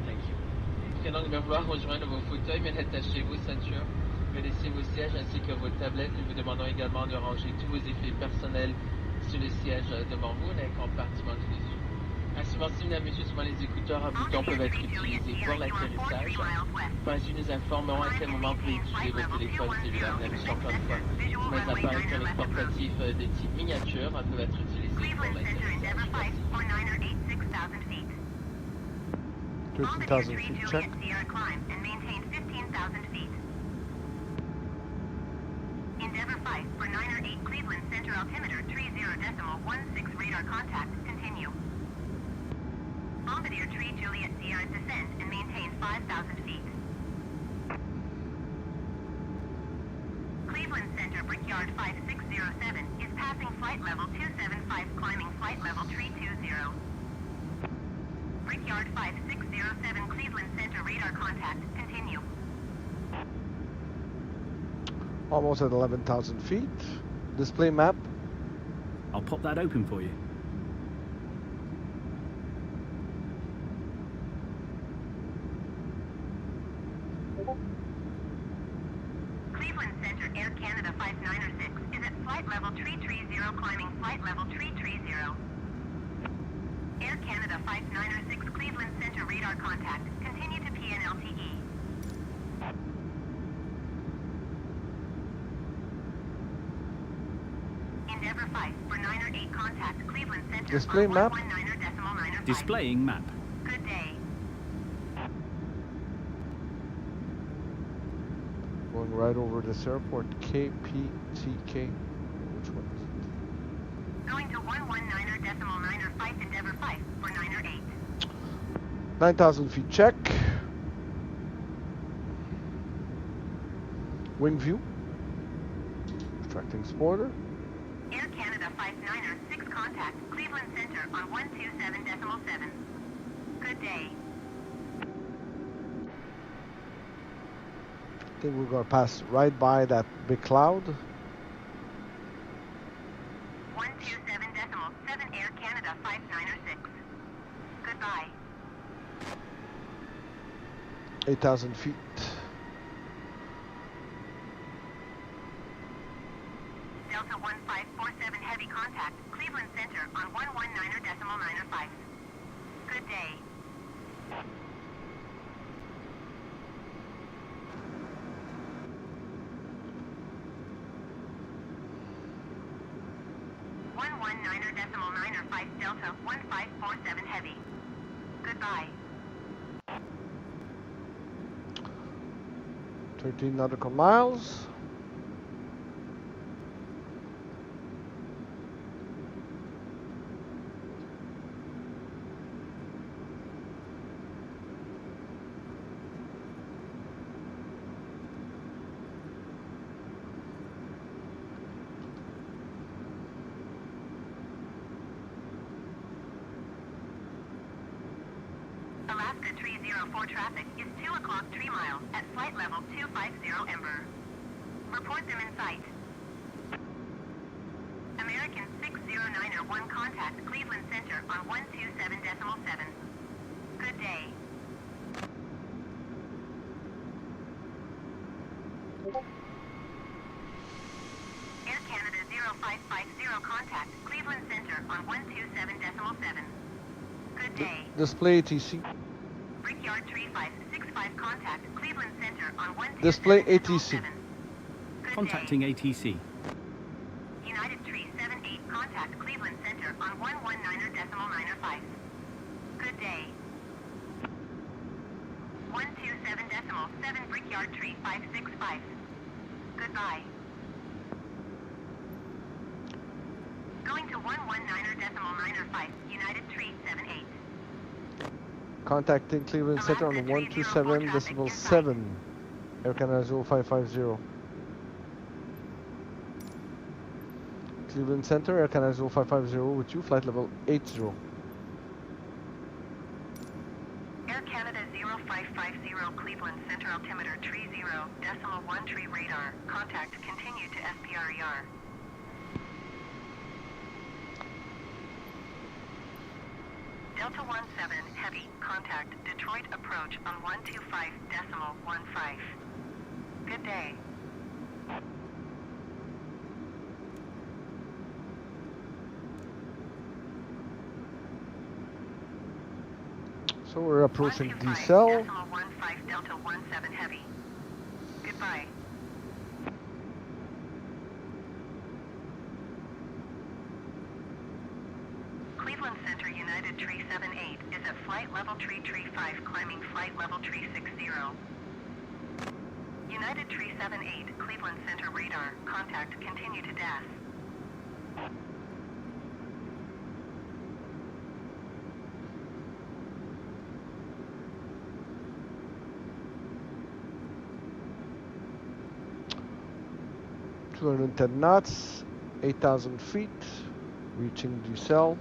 Thank you. Vous pouvez donc vouloir rejoindre vos fauteuils, mais attachez vos ceintures. Laissez vos sièges ainsi que vos tablettes. Nous vous demandons également de ranger tous vos effets personnels sur le siège devant vous, en un compartiment du dessus. Ainsi, merci, mesdames et messieurs, souvent les écouteurs à boutons peuvent être utilisés pour l'atterrissage. Par-dessus, nous informerons à quel moment vous pouvez utiliser votre téléphone cellulaire. Nous avisons encore une fois. Nos appareils électroniques portatifs de type miniature peuvent être utilisés pour Cleveland Center, l'atterrissage. Endeavour Merci. 54986,000 feet. 13,000 feet check. Juliet Sierra climb and maintain 15,000 feet. Endeavour 5 for 908 Cleveland Center altimeter 30.16 radar contact. Continue. Bombardier 3 Juliet Sierra descend and maintain 5,000 feet. Cleveland Center Brickyard 5607 is passing flight level 275, climbing flight level 320. Brickyard 5607 Cleveland Center radar contact. Continue. Almost at 11,000 feet. Display map. I'll pop that open for you. Cleveland Center Air Canada 5906 is at flight level 330, climbing flight level 330. Air Canada 5906 Cleveland Center radar contact. Continue to PNLTE. Endeavour 5 for 908 contact Cleveland Center. Display on map. 119.95. Displaying map. Good day. Going right over this airport. KPTK. Which one is it? Going to 119.95 Endeavour 5 for 908. 9,000 feet check. Wing view. Extracting spoiler. Air Canada 5906 contact Cleveland Center on 127.7. Good day. I think we're gonna pass right by that big cloud. 127.7 Air Canada 5906. Goodbye. 8,000 feet. Delta 1547 heavy contact Cleveland Center on 119.95. Good day. Delta 1547 heavy. Goodbye. 13 nautical miles. Alaska 304 traffic is 2 o'clock 3 miles at flight level 250 Ember. Report them in sight. American 60901 contact Cleveland Center on 127.7. Good day. Air Canada 0550 contact Cleveland Center on 127.7. Good day. Display ATC. Brickyard 3565 contact Cleveland Center on 127.7. Display ATC. Good Contacting day. ATC. United 378 contact Cleveland Center on 119.95. Good day. 127.7 Brickyard 3565. Goodbye. Going to 119.95 United 378. Contacting Cleveland Center on 127.7. Air Canada 0550. Cleveland Center, Air Canada 0550 with you, flight level 80. Air Canada 0550, Cleveland Center, altimeter 30.13 radar. Contact continue to SPRER. Delta 17 Heavy, contact Detroit approach on 125.15. Good day. So we're approaching decel. 125.15 Delta 17 Heavy. Goodbye. Cleveland Center United Tree 78 is at flight level tree 5 climbing flight level tree 60. United Tree 78 Cleveland Center radar. Contact continue to DAS. $210 knots, 8,000 feet, reaching decel.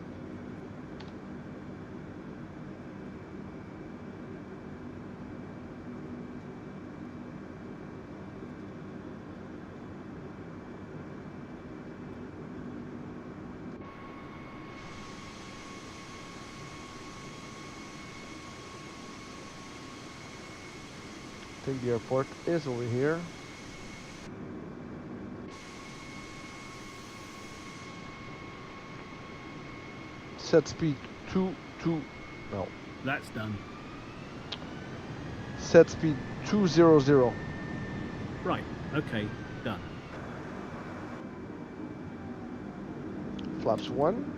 I think the airport is over here. Set speed 2. No. That's done. Set speed 200. Right, okay, done. Flaps 1.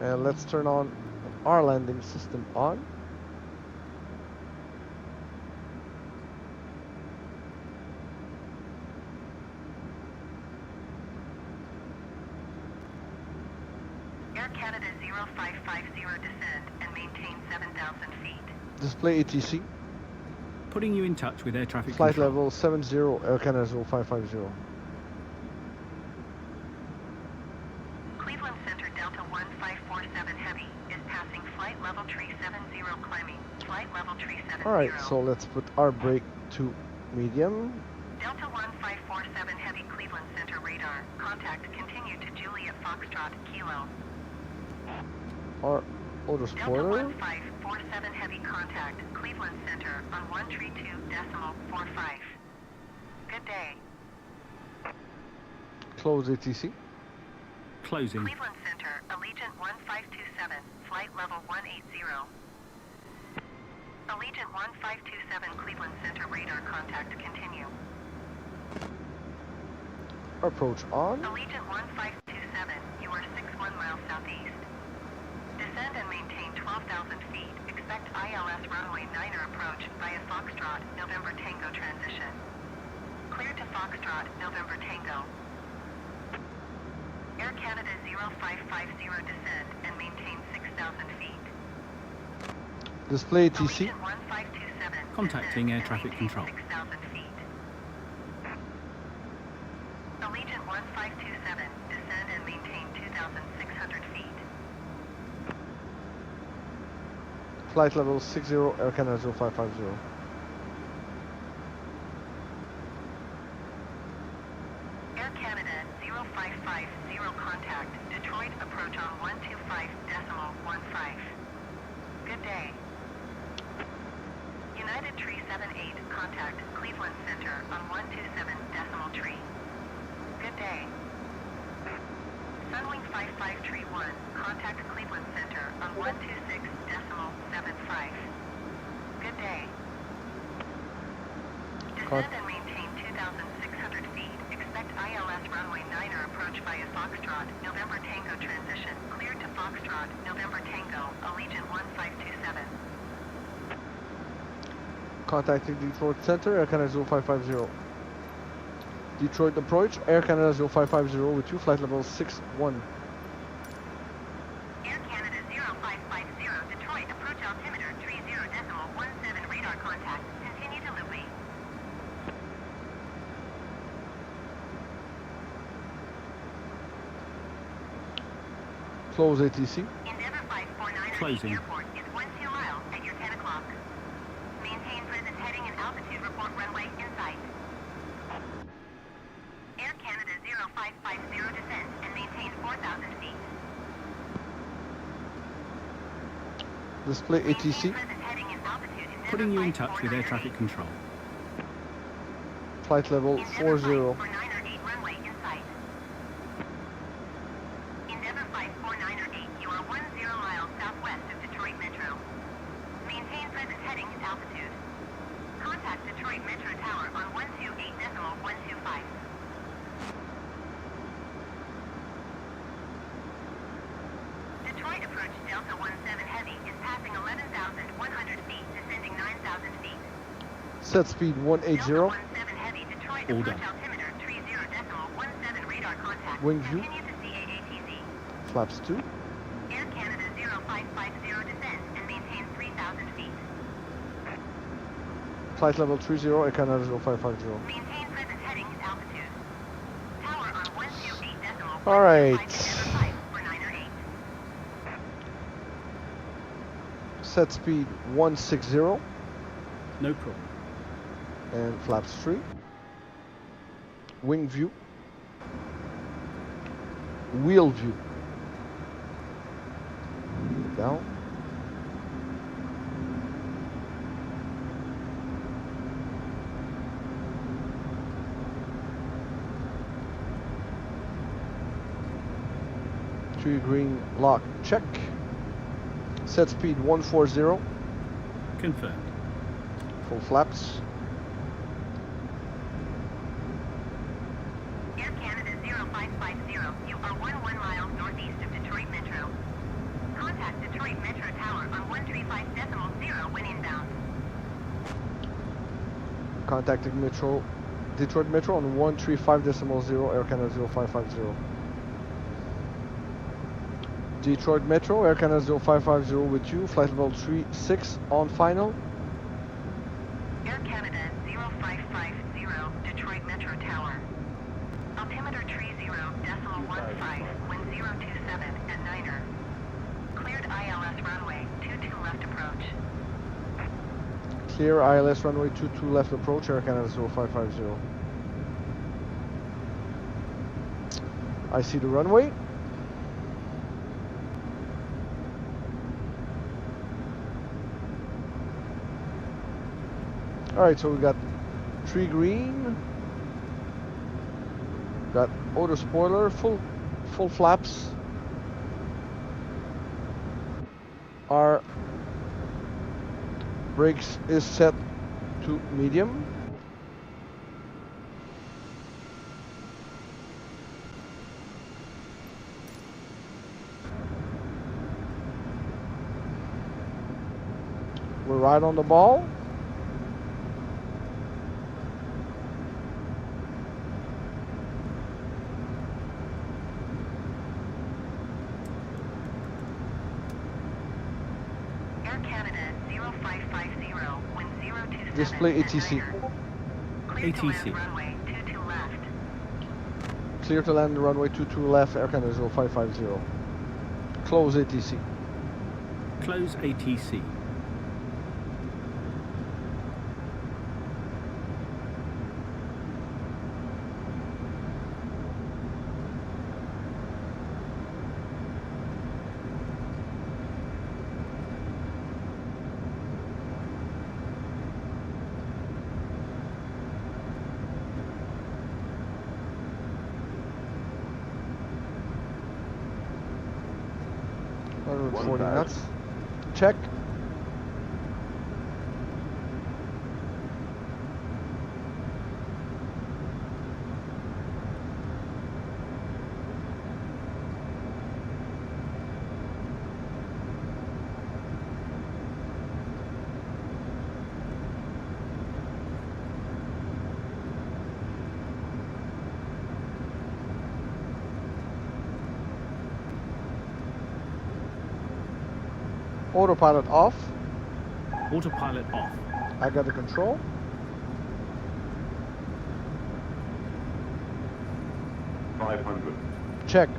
And let's turn on our landing system on. Air Canada 0550 descend and maintain 7,000 feet. Display ATC. Putting you in touch with air traffic Flight control. level 70, Air Canada 0550. Cleveland Center Delta 1547 Heavy is passing flight level tree 70 climbing. Flight level tree 70. Alright, so let's put our brake to medium. Delta 1547 Heavy Cleveland Center radar. Contact continue to Juliet Foxtrot Kilo. Our auto Delta spoiler. 1547 Heavy contact Cleveland Center on 132.45. Good day. Close ATC. Closing. Cleveland Center, Allegiant 1527, flight level 180. Allegiant 1527, Cleveland Center radar contact continue. Approach on. Allegiant 1527, you are 61 miles southeast. Descend and maintain 12,000 feet. Expect ILS runway 9er approach via Foxtrot, November Tango transition. Clear to Foxtrot, November Tango. Air Canada 0550 descend and maintain 6,000 feet. Display ATC. Allegiant 1527, Contacting descend air and traffic maintain control. 6,000 feet. Allegiant 1527, descend and maintain 2,600 feet. Flight level 60, Air Canada 0550. Air Canada 0550 contact Detroit approach on 125.15. Good day. United Tree 78 contact Cleveland Center on 127.3. Good day. Sunwing 5531 contact Cleveland Center on 126.75. Good day. Descend and maintain 2,600 feet. Expect ILS runway 9er approach via Foxtrot, November Tango transition. Clear to Foxtrot, November Tango, Allegiant 1527. Contacting Detroit Center, Air Canada 0550. Detroit approach, Air Canada 0550 with you, flight level 61. Air Canada 0550, Detroit, approach altimeter 30.17 radar contact. Continue to looping. Close ATC. Endeavour 549 Closing. Airport is 12 miles at your 10 o'clock. Maintain present heading and altitude, report runway in sight. Air Canada 0550 descent and maintain 4,000 feet. Display ATC. Maintain present heading and altitude. Endeavour Putting you in touch with air 549 traffic control. Flight level Endeavour 40. 549 runway in sight. Endeavour 549 you are 10 miles southwest of Detroit Metro. Maintain present heading and altitude. Contact Detroit Metro Tower on 128.125. Detroit approach Delta 17 Heavy is passing 11,100 feet, descending 9,000 feet. Set speed Delta 180. 17 Heavy, Detroit All approach done. altimeter 30.17 radar contact. Wing view. Continue to CAATC. Flaps 2. Air Canada 0550 descend and maintain 3,000 feet. Flight level 30, Air Canada 0550. Maintain present heading and altitude. Tower on 128.125 All right. Endeavour 5 for 9 or 8. Set speed 160 No problem. and flaps 3. Wing view. Wheel view. Down. Three green lock check. Set speed 140. Confirmed. Full flaps. Air Canada 0550, you are 11 miles northeast of Detroit Metro. Contact Detroit Metro Tower on 135.0 when inbound. Contacting Detroit Metro on 135.0 Air Canada 0550. Detroit Metro, Air Canada 0550 with you, flight level 36 on final. Air Canada 0550, Detroit Metro Tower. Altimeter 30.15, wind 027 at Niner. Cleared ILS runway 22 left approach. Clear ILS runway 22 left approach, Air Canada 0550. I see the runway. Alright, so we got 3 green. Got auto spoiler, full flaps. Our brakes is set to medium. We're right on the ball. Air Canada 0550, wind 027 Display at ATC. Niner. Cleared to land ATC. runway 22 left. Clear to land runway 22 left, Air Canada 0550. Close ATC. Close ATC. One 40 knots. Check. Autopilot off. Autopilot off. I got the control. Check.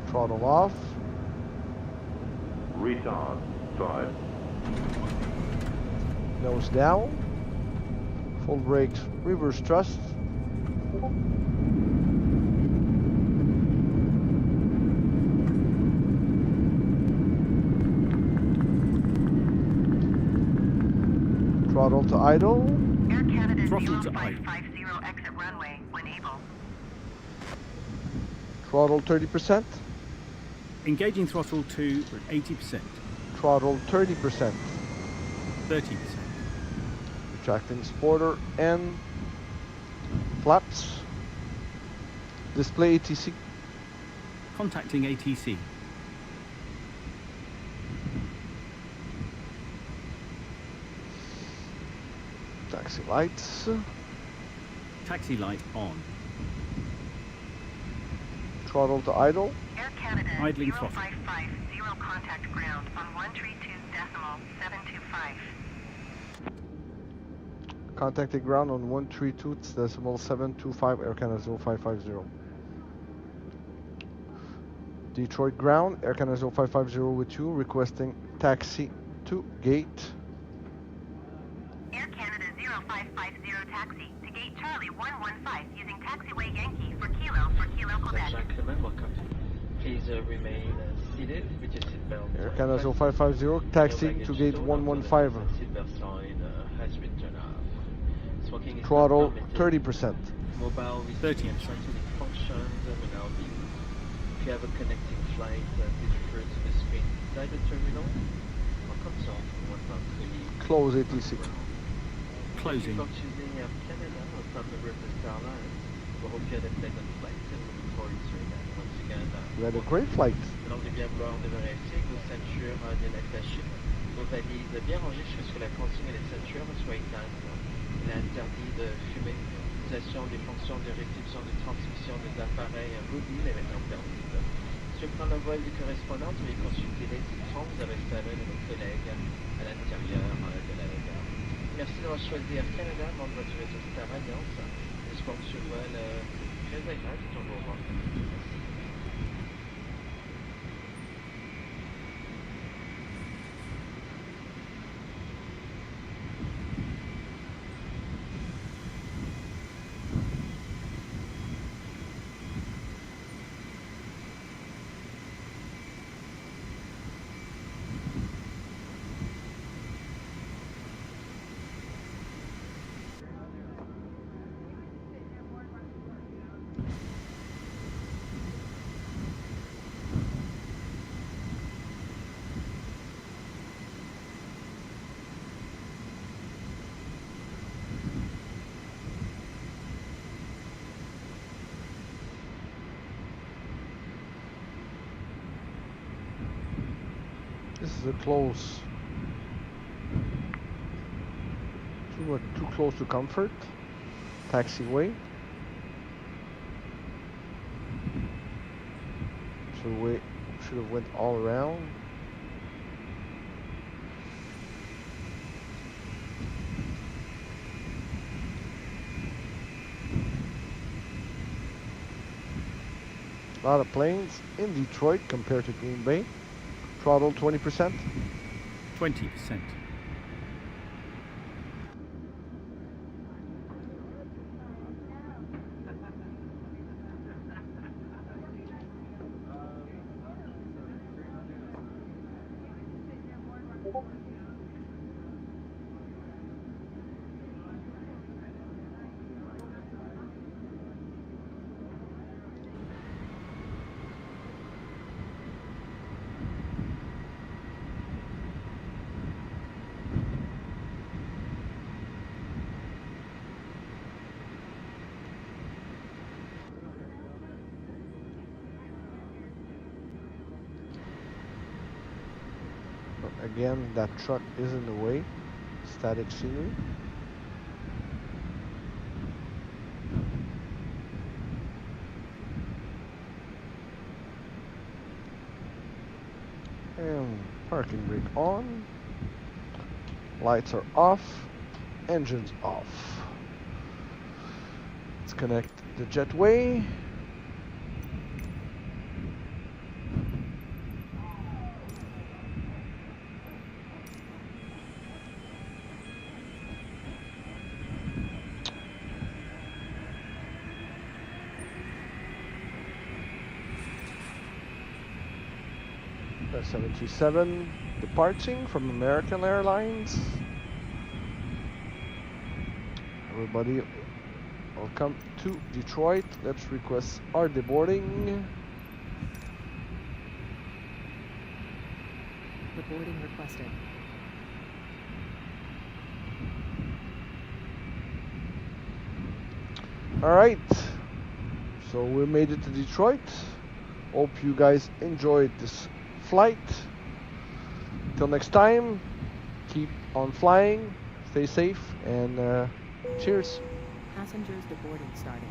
Throttle off. Retard 5. Nose down. Full brakes. Reverse thrust. Throttle to idle. Air Canada Throttle to idle. 0550 exit runway when able. Throttle 30%. Engaging throttle to 80%. Throttle 30%. 30%. Retracting spoiler and flaps. Display ATC. Contacting ATC. Taxi lights. Taxi light on. Throttle to idle. Air Canada Idling throttle. 0550 contact ground on 132.725. Contacting ground on 132.725 Air Canada 0550. Detroit ground, Air Canada 0550 with you, requesting taxi to gate. Air Canada 0550 taxi to gate Charlie 115 using taxiway Yankee for Kilo Quebec. Gentlemen, welcome. Please remain seated with your seatbelt. Air Canada 0550, taxiing to gate 115. Seatbelt sign has been turned off. Smoking is Throttle not permitted. 30%. Mobile 30%. receiving transmitting functions will now be. If you have a connecting flight, please refer to the screen inside the terminal or consult one of the Close ATC. Closing. Thank you for choosing Air Canada or some member of the Star Alliance. We hope you had a pleasant flight and we look forward to your time once again. We had a great flight. Alors de bien vouloir de vérifier que vos ceintures bien attachées, vos valises bien rangées jusqu'à la consigne des ceintures soient éteintes. Il est interdit de fumer. L'utilisation des fonctions de réception de transmission des appareils mobiles est maintenant permise. Si vous prenez le vol du correspondant, veuillez consulter les titrons. Vous avez installé de nos collègues à l'intérieur de la gare. Merci d'avoir choisi Air Canada, membre de votre réseau Star Alliance. J'espère que ce vol très agréable tout au long. Merci. This is a close. Too close to comfort. Taxiway. Should have went all around. A lot of planes in Detroit compared to Green Bay. Throttle 20%. 20%. Again, that truck is in the way. Static scenery. And parking brake on. Lights are off. Engines off. Let's connect the jetway. The 737 departing from American Airlines. Everybody, welcome to Detroit. Let's request our deboarding. The boarding requested. All right, so we made it to Detroit. Hope you guys enjoyed this flight. Till next time, keep on flying, stay safe, and cheers. Passengers deboarding starting.